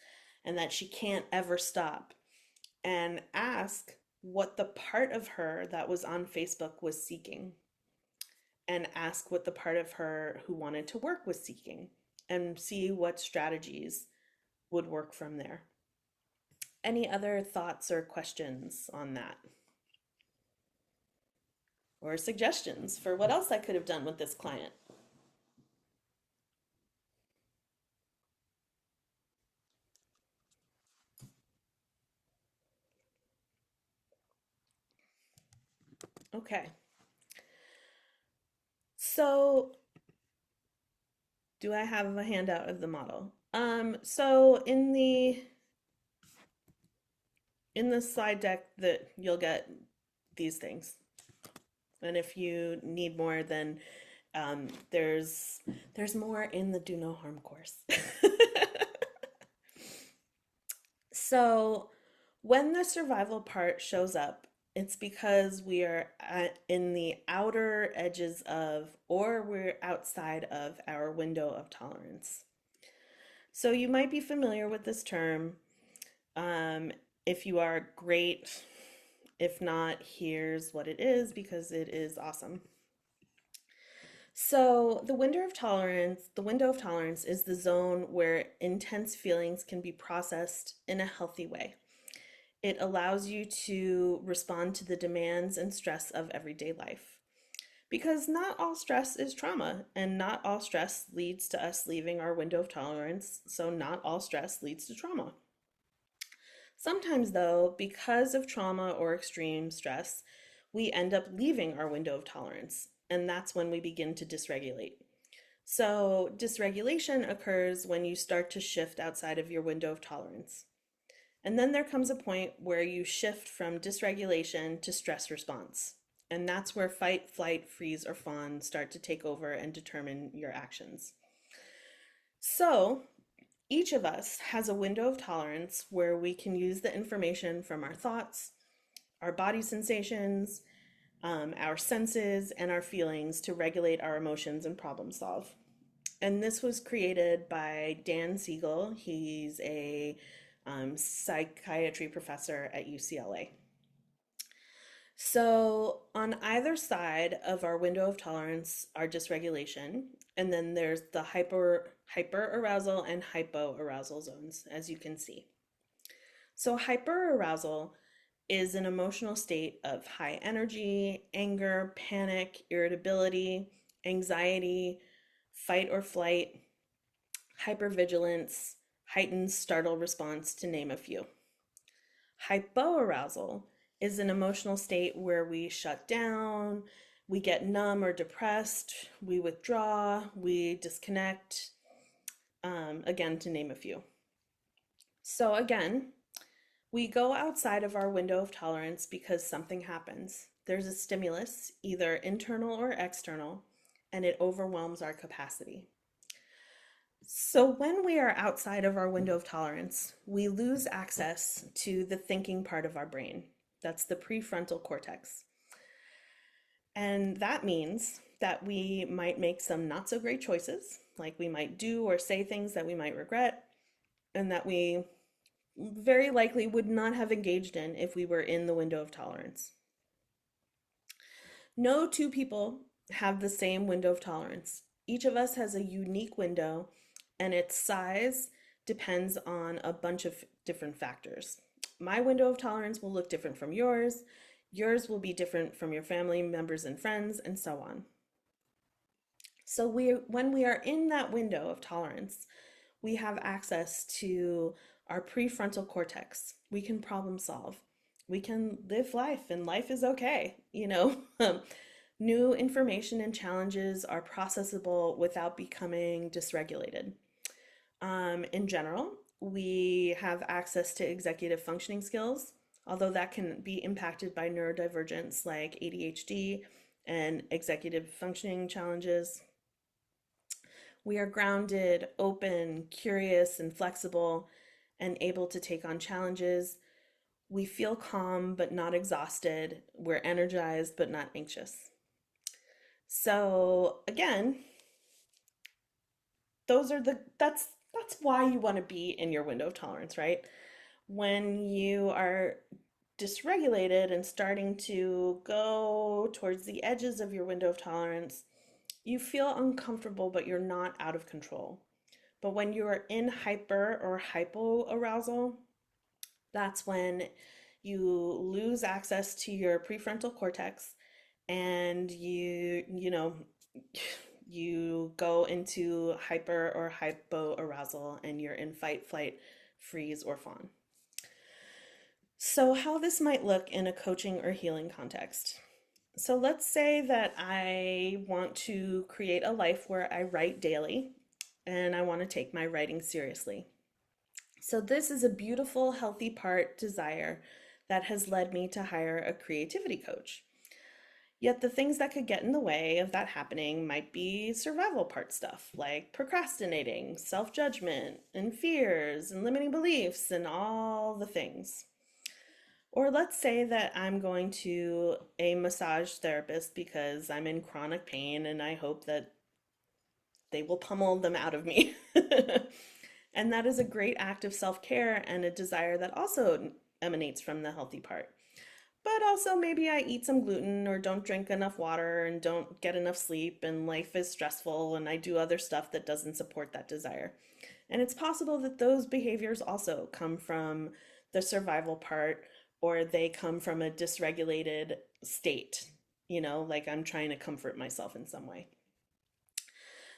S1: and that she can't ever stop, and ask what the part of her that was on Facebook was seeking, and ask what the part of her who wanted to work was seeking, and see what strategies would work from there. Any other thoughts or questions on that? Or suggestions for what else I could have done with this client? Okay. So, do I have a handout of the model? So in the slide deck that you'll get these things. And if you need more, then there's more in the Do No Harm course. So when the survival part shows up, it's because we are in the outer edges of, or we're outside of our window of tolerance. So you might be familiar with this term. Um, if you are, great. If not, here's what it is because it is awesome. So the window of tolerance is the zone where intense feelings can be processed in a healthy way. It allows you to respond to the demands and stress of everyday life. Because not all stress is trauma, and not all stress leads to us leaving our window of tolerance, so not all stress leads to trauma. Sometimes, though, because of trauma or extreme stress, we end up leaving our window of tolerance, and that's when we begin to dysregulate. So, dysregulation occurs when you start to shift outside of your window of tolerance. And then there comes a point where you shift from dysregulation to stress response. And that's where fight, flight, freeze, or fawn start to take over and determine your actions. So, each of us has a window of tolerance where we can use the information from our thoughts, our body sensations, our senses, and our feelings to regulate our emotions and problem solve. And this was created by Dan Siegel. He's a psychiatry professor at UCLA. So, on either side of our window of tolerance are dysregulation, and then there's the hyper arousal and hypo arousal zones, as you can see. So, hyper arousal is an emotional state of high energy, anger, panic, irritability, anxiety, fight or flight, hypervigilance, heightened startle response, to name a few. Hypoarousal is an emotional state where we shut down, we get numb or depressed, we withdraw, we disconnect, again, to name a few. So, again, we go outside of our window of tolerance because something happens. There's a stimulus, either internal or external, and it overwhelms our capacity. So, when we are outside of our window of tolerance, we lose access to the thinking part of our brain. That's the prefrontal cortex. And that means that we might make some not so great choices, like we might do or say things that we might regret, and that we very likely would not have engaged in if we were in the window of tolerance. No two people have the same window of tolerance. Each of us has a unique window, and its size depends on a bunch of different factors. My window of tolerance will look different from yours. Yours will be different from your family members and friends, and so on. So when we are in that window of tolerance, we have access to our prefrontal cortex. We can problem solve. We can live life, and life is okay, you know. New information and challenges are processable without becoming dysregulated. In general, we have access to executive functioning skills, although that can be impacted by neurodivergence like ADHD and executive functioning challenges. We are grounded, open, curious, and flexible, and able to take on challenges. We feel calm but not exhausted. We're energized but not anxious. So again, that's why you want to be in your window of tolerance, right? When you are dysregulated and starting to go towards the edges of your window of tolerance, you feel uncomfortable, but you're not out of control. But when you are in hyper or hypoarousal, that's when you lose access to your prefrontal cortex, and you go into hyper or hypoarousal, and you're in fight, flight, freeze, or fawn. So, how this might look in a coaching or healing context. So, let's say that I want to create a life where I write daily and I want to take my writing seriously. So, this is a beautiful, healthy part desire that has led me to hire a creativity coach. Yet the things that could get in the way of that happening might be survival part stuff like procrastinating, self judgment, and fears, and limiting beliefs, and all the things. Or let's say that I'm going to a massage therapist because I'm in chronic pain and I hope that they will pummel them out of me. And that is a great act of self care and a desire that also emanates from the healthy part. But also, maybe I eat some gluten or don't drink enough water and don't get enough sleep, and life is stressful, and I do other stuff that doesn't support that desire. And it's possible that those behaviors also come from the survival part, or they come from a dysregulated state, like I'm trying to comfort myself in some way.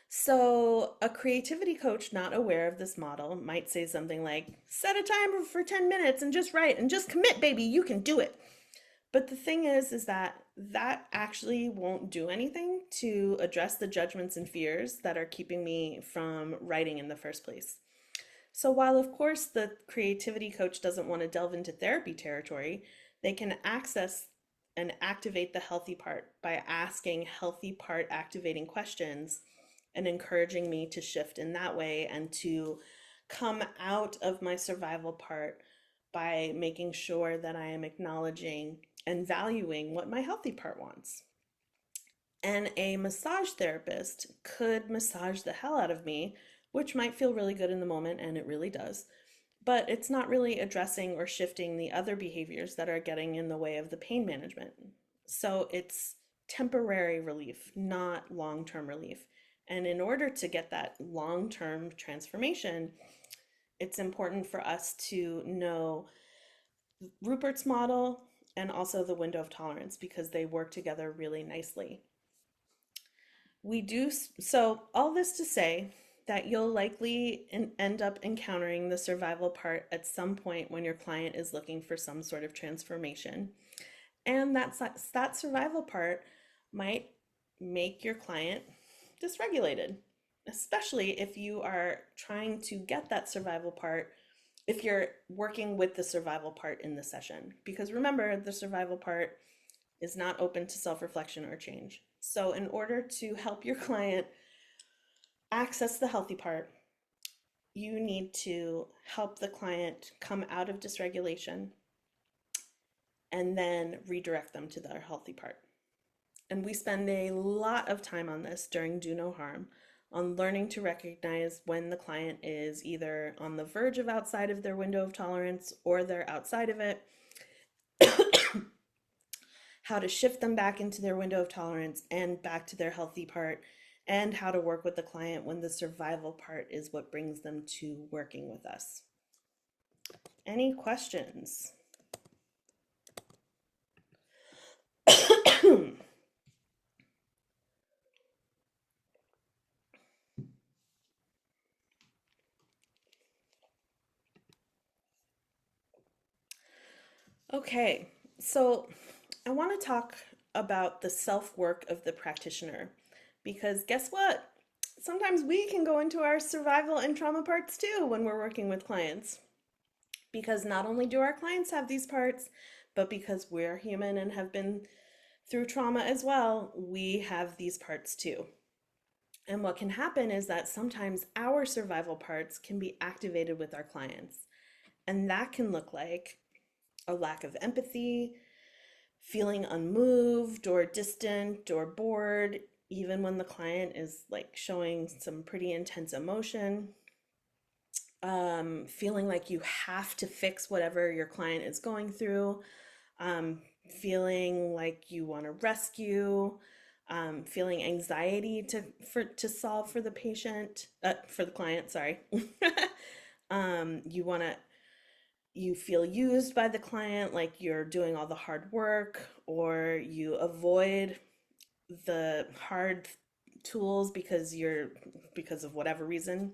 S1: So, a creativity coach not aware of this model might say something like, set a timer for 10 minutes and just write and just commit, baby, you can do it. But the thing is that actually won't do anything to address the judgments and fears that are keeping me from writing in the first place. So while of course the creativity coach doesn't want to delve into therapy territory, they can access and activate the healthy part by asking healthy part activating questions and encouraging me to shift in that way and to come out of my survival part by making sure that I am acknowledging and valuing what my healthy part wants. And a massage therapist could massage the hell out of me, which might feel really good in the moment, and it really does. But it's not really addressing or shifting the other behaviors that are getting in the way of the pain management. So it's temporary relief, not long term relief. And in order to get that long term transformation, it's important for us to know Rupert's model and also the window of tolerance because they work together really nicely. So all this to say that you'll likely end up encountering the survival part at some point when your client is looking for some sort of transformation. And that survival part might make your client dysregulated, especially if you are trying to get that survival part, if you're working with the survival part in the session. Because remember, the survival part is not open to self reflection or change. So, in order to help your client access the healthy part, you need to help the client come out of dysregulation and then redirect them to their healthy part. And we spend a lot of time on this during Do No Harm, on learning to recognize when the client is either on the verge of outside of their window of tolerance or they're outside of it, how to shift them back into their window of tolerance and back to their healthy part, and how to work with the client when the survival part is what brings them to working with us. Any questions? Okay, so I want to talk about the self work of the practitioner because guess what? Sometimes we can go into our survival and trauma parts too when we're working with clients. Because not only do our clients have these parts, but because we're human and have been through trauma as well, we have these parts too. And what can happen is that sometimes our survival parts can be activated with our clients. And that can look like a lack of empathy, feeling unmoved or distant or bored, even when the client is like showing some pretty intense emotion, feeling like you have to fix whatever your client is going through, feeling like you want to rescue, feeling anxiety to solve for the patient, for the client, sorry. You want to you feel used by the client, like you're doing all the hard work, or you avoid the hard tools because of whatever reason.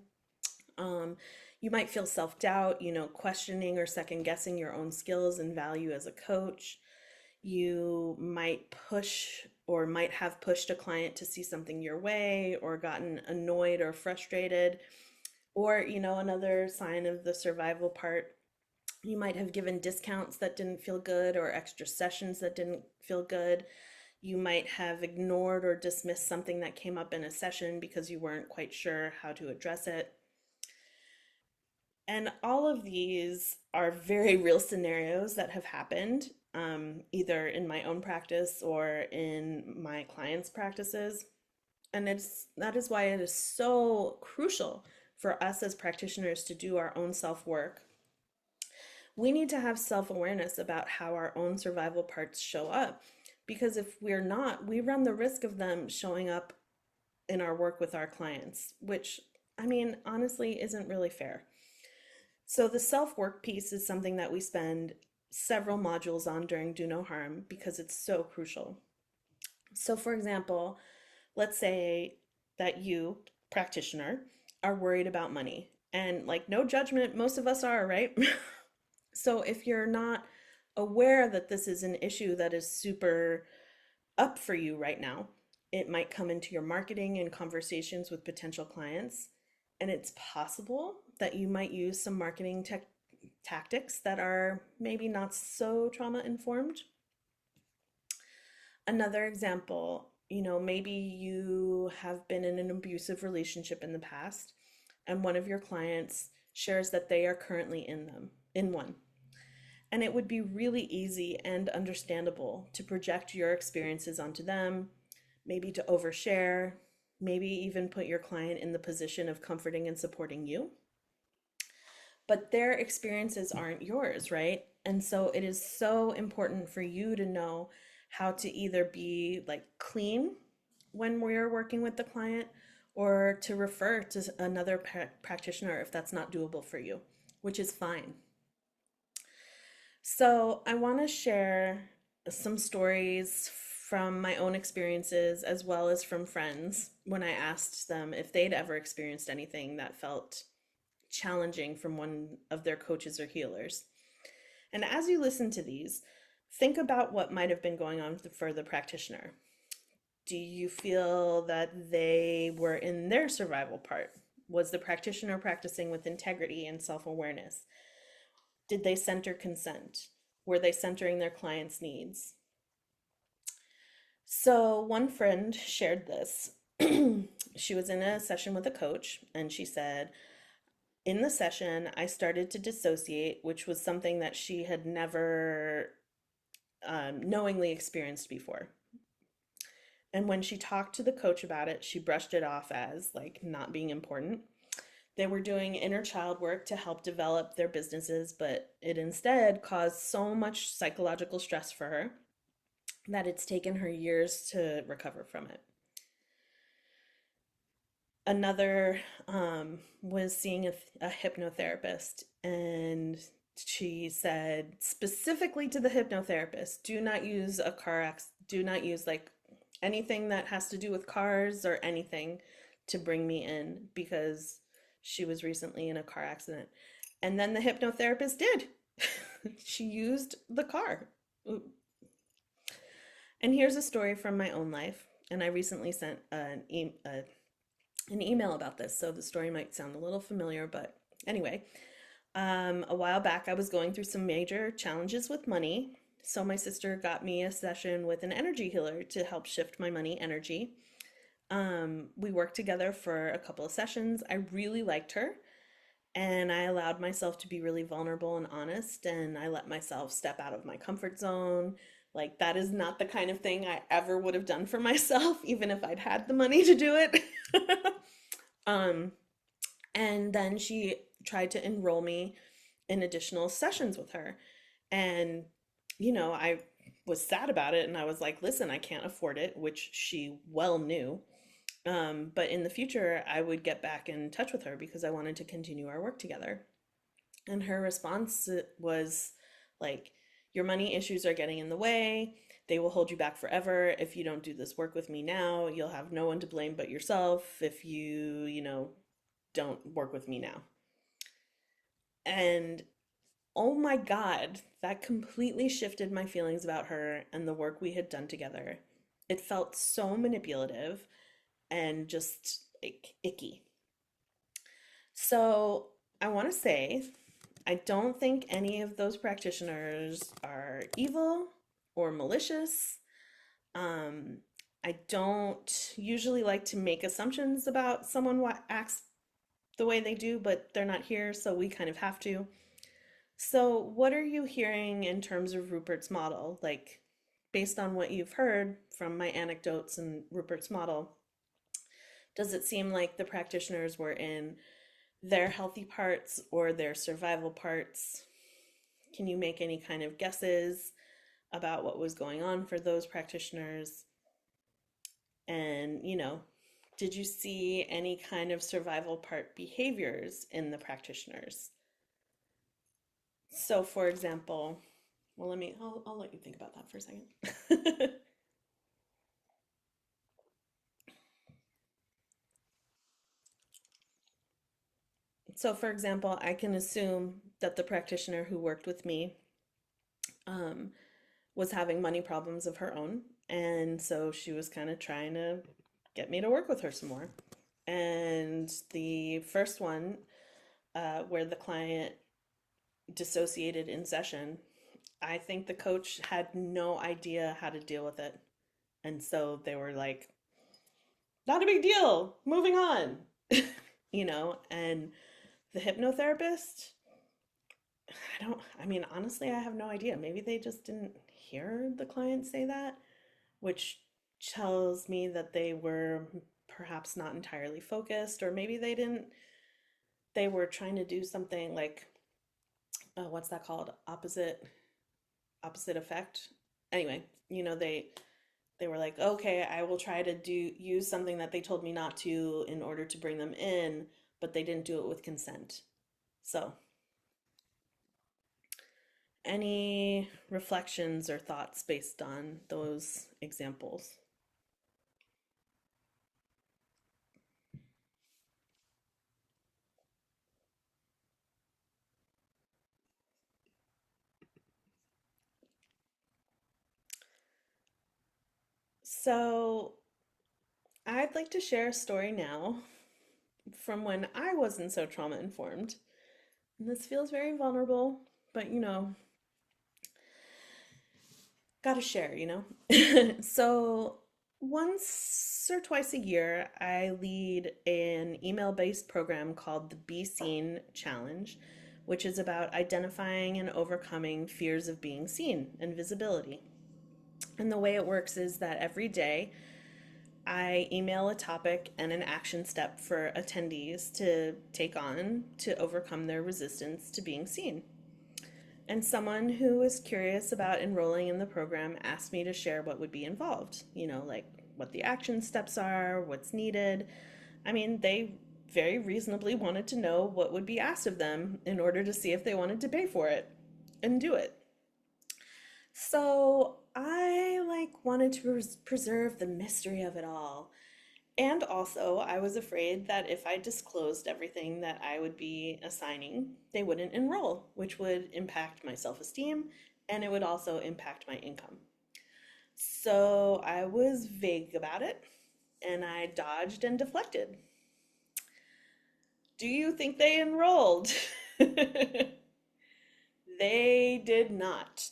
S1: You might feel self-doubt, questioning or second guessing your own skills and value as a coach. You might push or might have pushed a client to see something your way or gotten annoyed or frustrated. Or, another sign of the survival part, you might have given discounts that didn't feel good or extra sessions that didn't feel good. You might have ignored or dismissed something that came up in a session because you weren't quite sure how to address it. And all of these are very real scenarios that have happened, either in my own practice or in my clients' practices. And that is why it is so crucial for us as practitioners to do our own self work. We need to have self awareness about how our own survival parts show up. Because if we're not, we run the risk of them showing up in our work with our clients, which, I mean, honestly, isn't really fair. So, the self work piece is something that we spend several modules on during Do No Harm because it's so crucial. So, for example, let's say that you, practitioner, are worried about money. And like, no judgment, most of us are, right? So if you're not aware that this is an issue that is super up for you right now, it might come into your marketing and conversations with potential clients. And it's possible that you might use some marketing tactics that are maybe not so trauma informed. Another example, maybe you have been in an abusive relationship in the past, and one of your clients shares that they are currently in one. And it would be really easy and understandable to project your experiences onto them, maybe to overshare, maybe even put your client in the position of comforting and supporting you. But their experiences aren't yours, right? And so it is so important for you to know how to either be like clean when we're working with the client or to refer to another practitioner if that's not doable for you, which is fine. So, I want to share some stories from my own experiences as well as from friends when I asked them if they'd ever experienced anything that felt challenging from one of their coaches or healers. And as you listen to these, think about what might have been going on for the practitioner. Do you feel that they were in their survival part? Was the practitioner practicing with integrity and self awareness? Did they center consent? Were they centering their clients' needs? So, one friend shared this. She was in a session with a coach, and she said, in the session, I started to dissociate, which was something that she had never knowingly experienced before. And when she talked to the coach about it, she brushed it off as like not being important. They were doing inner child work to help develop their businesses, but it instead caused so much psychological stress for her that it's taken her years to recover from it. Another was seeing a hypnotherapist, and she said specifically to the hypnotherapist, do not use a car accident, do not use like anything that has to do with cars or anything to bring me in because she was recently in a car accident. And then the hypnotherapist did. She used the car. And here's a story from my own life. And I recently sent an email about this, so the story might sound a little familiar, but anyway, a while back I was going through some major challenges with money. So my sister got me a session with an energy healer to help shift my money energy. We worked together for a couple of sessions. I really liked her, and I allowed myself to be really vulnerable and honest, and I let myself step out of my comfort zone. Like, that is not the kind of thing I ever would have done for myself, even if I'd had the money to do it. um, and then she tried to enroll me in additional sessions with her. And, I was sad about it, and I was like, listen, I can't afford it, which she well knew. But in the future, I would get back in touch with her because I wanted to continue our work together. And her response was like, your money issues are getting in the way. They will hold you back forever. If you don't do this work with me now, you'll have no one to blame but yourself if you don't work with me now. And oh my God, that completely shifted my feelings about her and the work we had done together. It felt so manipulative and just like icky. So I want to say, I don't think any of those practitioners are evil or malicious. Um, I don't usually like to make assumptions about someone acts the way they do, but they're not here, so we kind of have to. So, what are you hearing in terms of Rupert's model? Like, based on what you've heard from my anecdotes and Rupert's model, does it seem like the practitioners were in their healthy parts or their survival parts? Can you make any kind of guesses about what was going on for those practitioners? And, did you see any kind of survival part behaviors in the practitioners? So, for example, well, I'll let you think about that for a second. So, for example, I can assume that the practitioner who worked with me um, was having money problems of her own. And so she was kind of trying to get me to work with her some more. And the first one, where the client dissociated in session, I think the coach had no idea how to deal with it. And so they were like, not a big deal, moving on, and the hypnotherapist, honestly, I have no idea. Maybe they just didn't hear the client say that, which tells me that they were perhaps not entirely focused, or maybe they were trying to do something like, what's that called? Opposite effect. Anyway, they were like, okay, I will try to use something that they told me not to in order to bring them in, but they didn't do it with consent. So, any reflections or thoughts based on those examples? So, I'd like to share a story now from when I wasn't so trauma informed. And this feels very vulnerable, but gotta share, So, once or twice a year, I lead an email based program called the Be Seen Challenge, which is about identifying and overcoming fears of being seen and visibility. And the way it works is that every day I email a topic and an action step for attendees to take on to overcome their resistance to being seen. And someone who was curious about enrolling in the program asked me to share what would be involved, like what the action steps are, what's needed. They very reasonably wanted to know what would be asked of them in order to see if they wanted to pay for it and do it. So I wanted to preserve the mystery of it all. And also, I was afraid that if I disclosed everything that I would be assigning, they wouldn't enroll, which would impact my self esteem and it would also impact my income. So I was vague about it and I dodged and deflected. Do you think they enrolled? They did not.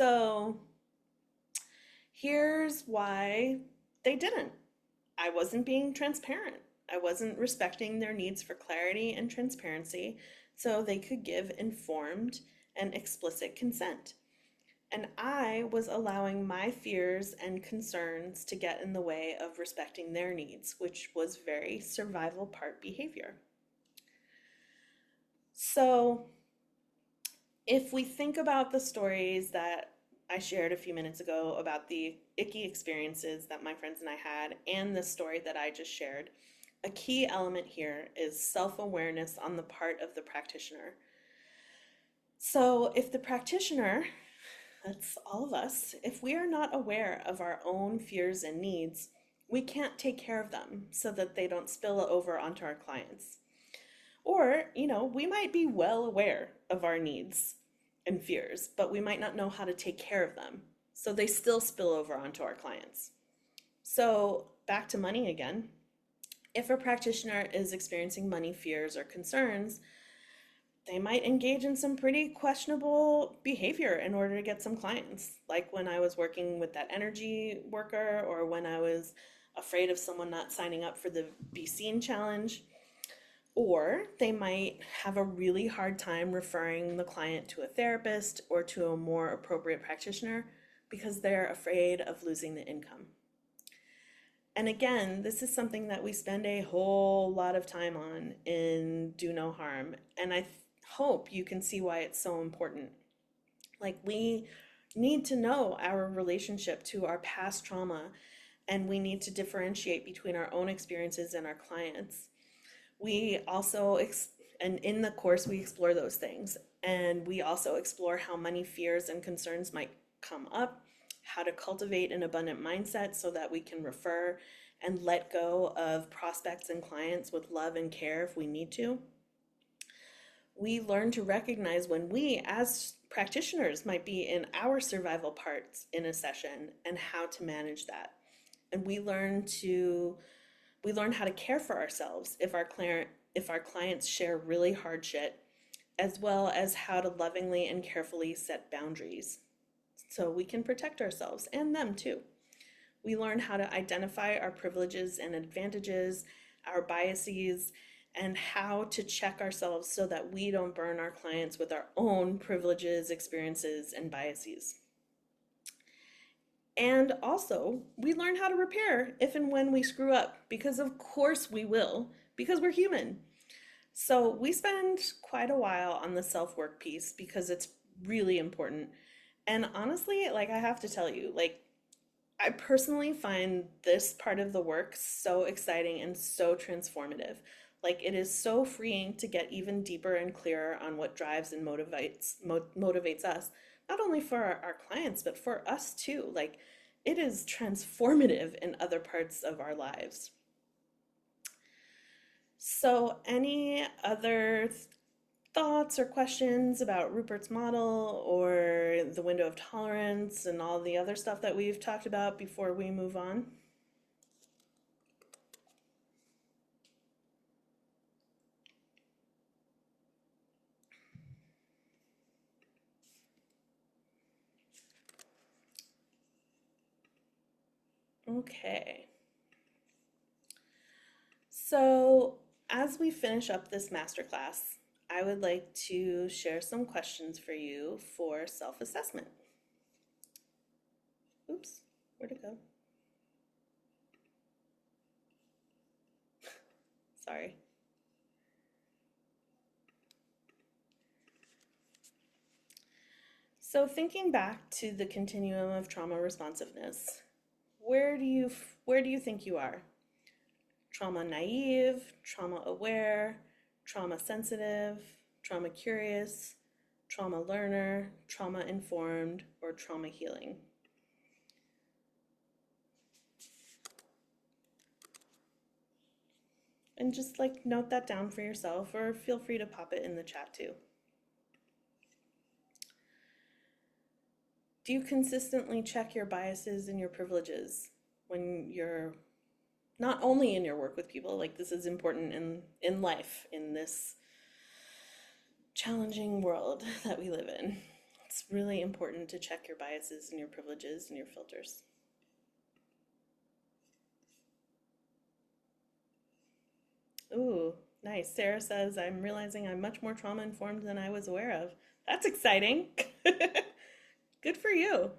S1: So here's why they didn't. I wasn't being transparent. I wasn't respecting their needs for clarity and transparency so they could give informed and explicit consent. And I was allowing my fears and concerns to get in the way of respecting their needs, which was very survival part behavior. So, if we think about the stories that I shared a few minutes ago about the icky experiences that my friends and I had, and the story that I just shared, a key element here is self awareness on the part of the practitioner. So, if the practitioner, that's all of us, if we are not aware of our own fears and needs, we can't take care of them so that they don't spill over onto our clients. Or, we might be well aware of our needs and fears, but we might not know how to take care of them. So they still spill over onto our clients. So back to money again. If a practitioner is experiencing money fears or concerns, they might engage in some pretty questionable behavior in order to get some clients. Like when I was working with that energy worker, or when I was afraid of someone not signing up for the Be Seen challenge. Or they might have a really hard time referring the client to a therapist or to a more appropriate practitioner because they're afraid of losing the income. And again, this is something that we spend a whole lot of time on in Do No Harm. And I hope you can see why it's so important. Like, we need to know our relationship to our past trauma, and we need to differentiate between our own experiences and our clients. We also, and in the course, we explore those things. And we also explore how money fears and concerns might come up, how to cultivate an abundant mindset so that we can refer and let go of prospects and clients with love and care if we need to. We learn to recognize when we, as practitioners, might be in our survival parts in a session and how to manage that. And we learn how to care for ourselves if our clients share really hard shit, as well as how to lovingly and carefully set boundaries so we can protect ourselves and them too. We learn how to identify our privileges and advantages, our biases, and how to check ourselves so that we don't burn our clients with our own privileges, experiences, and biases. And also, we learn how to repair if and when we screw up, because of course we will, because we're human. So we spend quite a while on the self-work piece because it's really important. And honestly, like, I have to tell you, like, I personally find this part of the work so exciting and so transformative. Like, it is so freeing to get even deeper and clearer on what drives and motivates us, not only for our clients, but for us too. Like, it is transformative in other parts of our lives. So, any other thoughts or questions about Rupert's model or the window of tolerance and all the other stuff that we've talked about before we move on? Okay. So, as we finish up this masterclass, I would like to share some questions for you for self-assessment. Oops, where'd it go? Sorry. So, thinking back to the continuum of trauma responsiveness, where do you think you are? Trauma naive, trauma aware, trauma sensitive, trauma curious, trauma learner, trauma informed, or trauma healing? And just like note that down for yourself, or feel free to pop it in the chat too. Do you consistently check your biases and your privileges when you're not only in your work with people, like, this is important in life, in this challenging world that we live in? It's really important to check your biases and your privileges and your filters. Ooh, nice. Sarah says, I'm realizing I'm much more trauma informed than I was aware of. That's exciting. Good for you.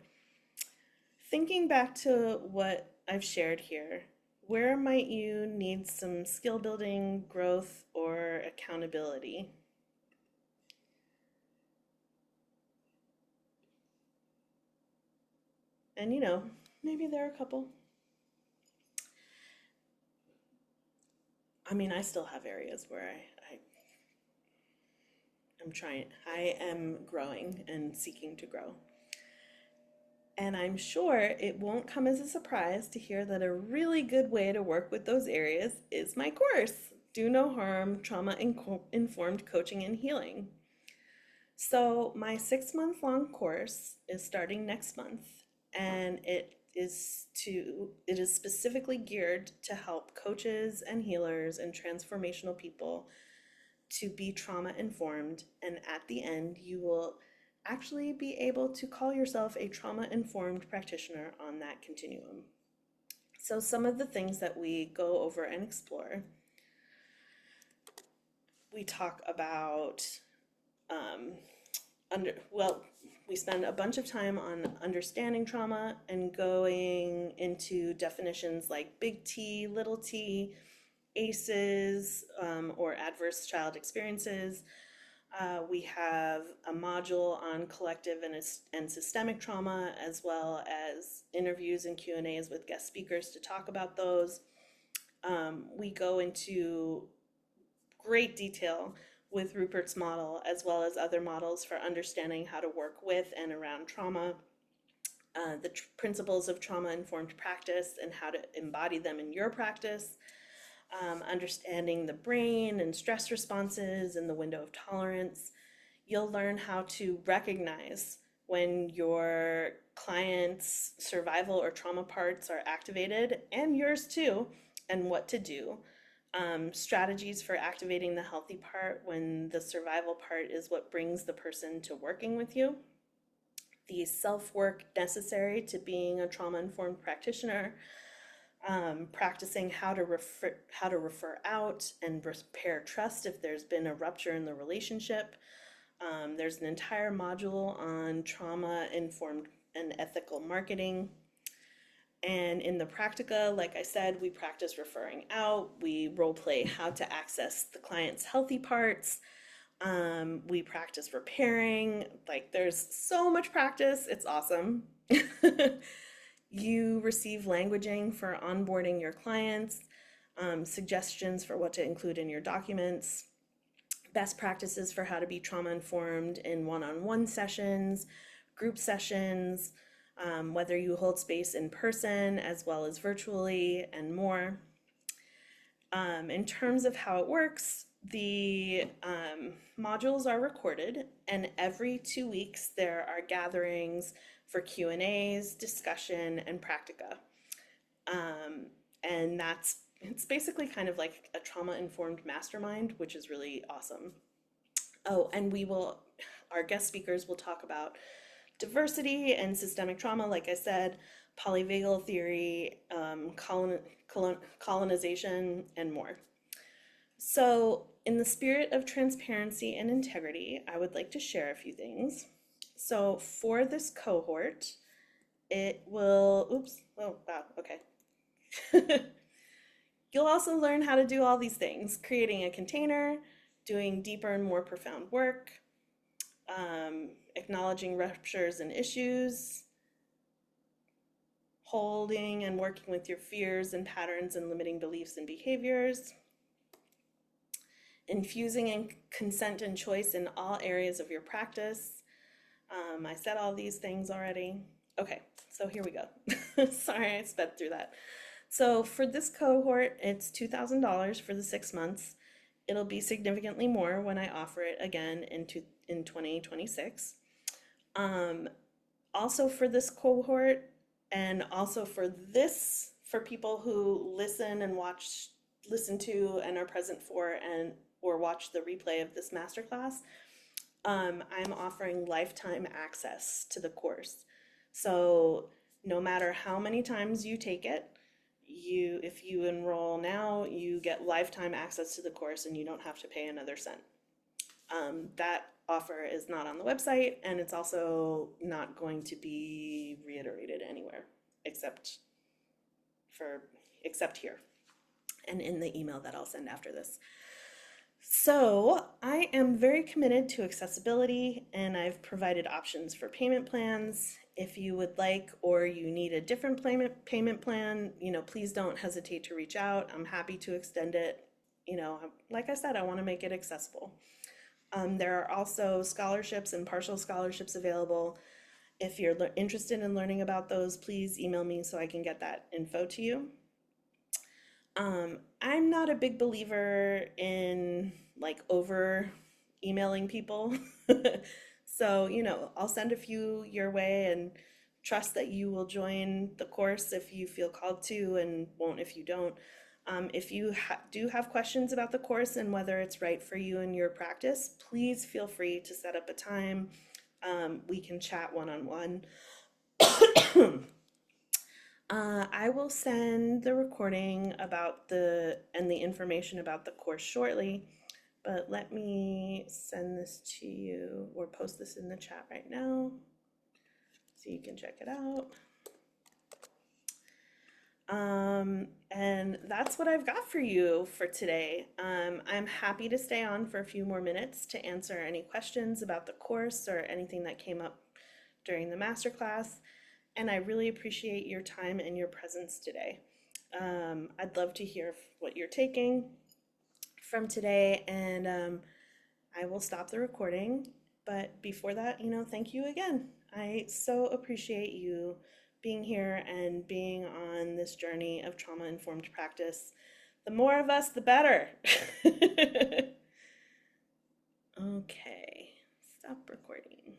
S1: Thinking back to what I've shared here, where might you need some skill building, growth, or accountability? And maybe there are a couple. I mean, I still have areas where I am growing and seeking to grow. And I'm sure it won't come as a surprise to hear that a really good way to work with those areas is my course, Do No Harm, Trauma Informed Coaching and Healing. So my 6-month long course is starting next month, and it is specifically geared to help coaches and healers and transformational people to be trauma informed. And at the end, you will actually be able to call yourself a trauma informed practitioner on that continuum. So, some of the things that we go over and explore, we talk about um, we spend a bunch of time on understanding trauma and going into definitions like big T, little t, ACEs, or adverse child experiences. We have a module on collective and systemic trauma, as well as interviews and Q&As with guest speakers to talk about those. We go into great detail with Rupert's model, as well as other models for understanding how to work with and around trauma, the principles of trauma-informed practice and how to embody them in your practice, understanding the brain and stress responses and the window of tolerance. You'll learn how to recognize when your client's survival or trauma parts are activated, and yours too, and what to do. Strategies for activating the healthy part when the survival part is what brings the person to working with you. The self-work necessary to being a trauma-informed practitioner. Practicing how to refer out and repair trust if there's been a rupture in the relationship. There's an entire module on trauma-informed and ethical marketing. And in the practica, like I said, we practice referring out. We role play how to access the client's healthy parts. We practice repairing. Like, there's so much practice. It's awesome. You receive languaging for onboarding your clients, suggestions for what to include in your documents, best practices for how to be trauma-informed in one-on-one sessions, group sessions, whether you hold space in person as well as virtually, and more. In terms of how it works, the modules are recorded, and every 2 weeks there are gatherings for Q&As, discussion, and practica. And it's basically kind of like a trauma-informed mastermind, which is really awesome. Oh, and our guest speakers will talk about diversity and systemic trauma, like I said, polyvagal theory, colonization, and more. So, in the spirit of transparency and integrity, I would like to share a few things. So, for this cohort, it will, okay. You'll also learn how to do all these things: creating a container, doing deeper and more profound work, acknowledging ruptures and issues, holding and working with your fears and patterns and limiting beliefs and behaviors, infusing in consent and choice in all areas of your practice. I said all these things already. Okay, so here we go. Sorry, I sped through that. So for this cohort, it's $2,000 for the 6 months. It'll be significantly more when I offer it again in 2026. Also for this cohort, and also for people who listen to and are present for or watch the replay of this masterclass, I'm offering lifetime access to the course. So no matter how many times you take it, if you enroll now, you get lifetime access to the course and you don't have to pay another cent. That offer is not on the website, and it's also not going to be reiterated anywhere except here and in the email that I'll send after this. So I am very committed to accessibility, and I've provided options for payment plans. If you would like, or you need a different payment plan, please don't hesitate to reach out. I'm happy to extend it. Like I said, I want to make it accessible. There are also scholarships and partial scholarships available. If you're interested in learning about those, please email me so I can get that info to you. I'm not a big believer in over emailing people. So, I'll send a few your way and trust that you will join the course if you feel called to, and won't if you don't. If you do have questions about the course and whether it's right for you and your practice, please feel free to set up a time. We can chat one-on-one. I will send the recording about the information about the course shortly, but let me send this to you or post this in the chat right now so you can check it out. And that's what I've got for you for today. I'm happy to stay on for a few more minutes to answer any questions about the course or anything that came up during the masterclass. And I really appreciate your time and your presence today. I'd love to hear what you're taking from today, and I will stop the recording. But before that, thank you again. I so appreciate you being here and being on this journey of trauma-informed practice. The more of us, the better. Okay, stop recording.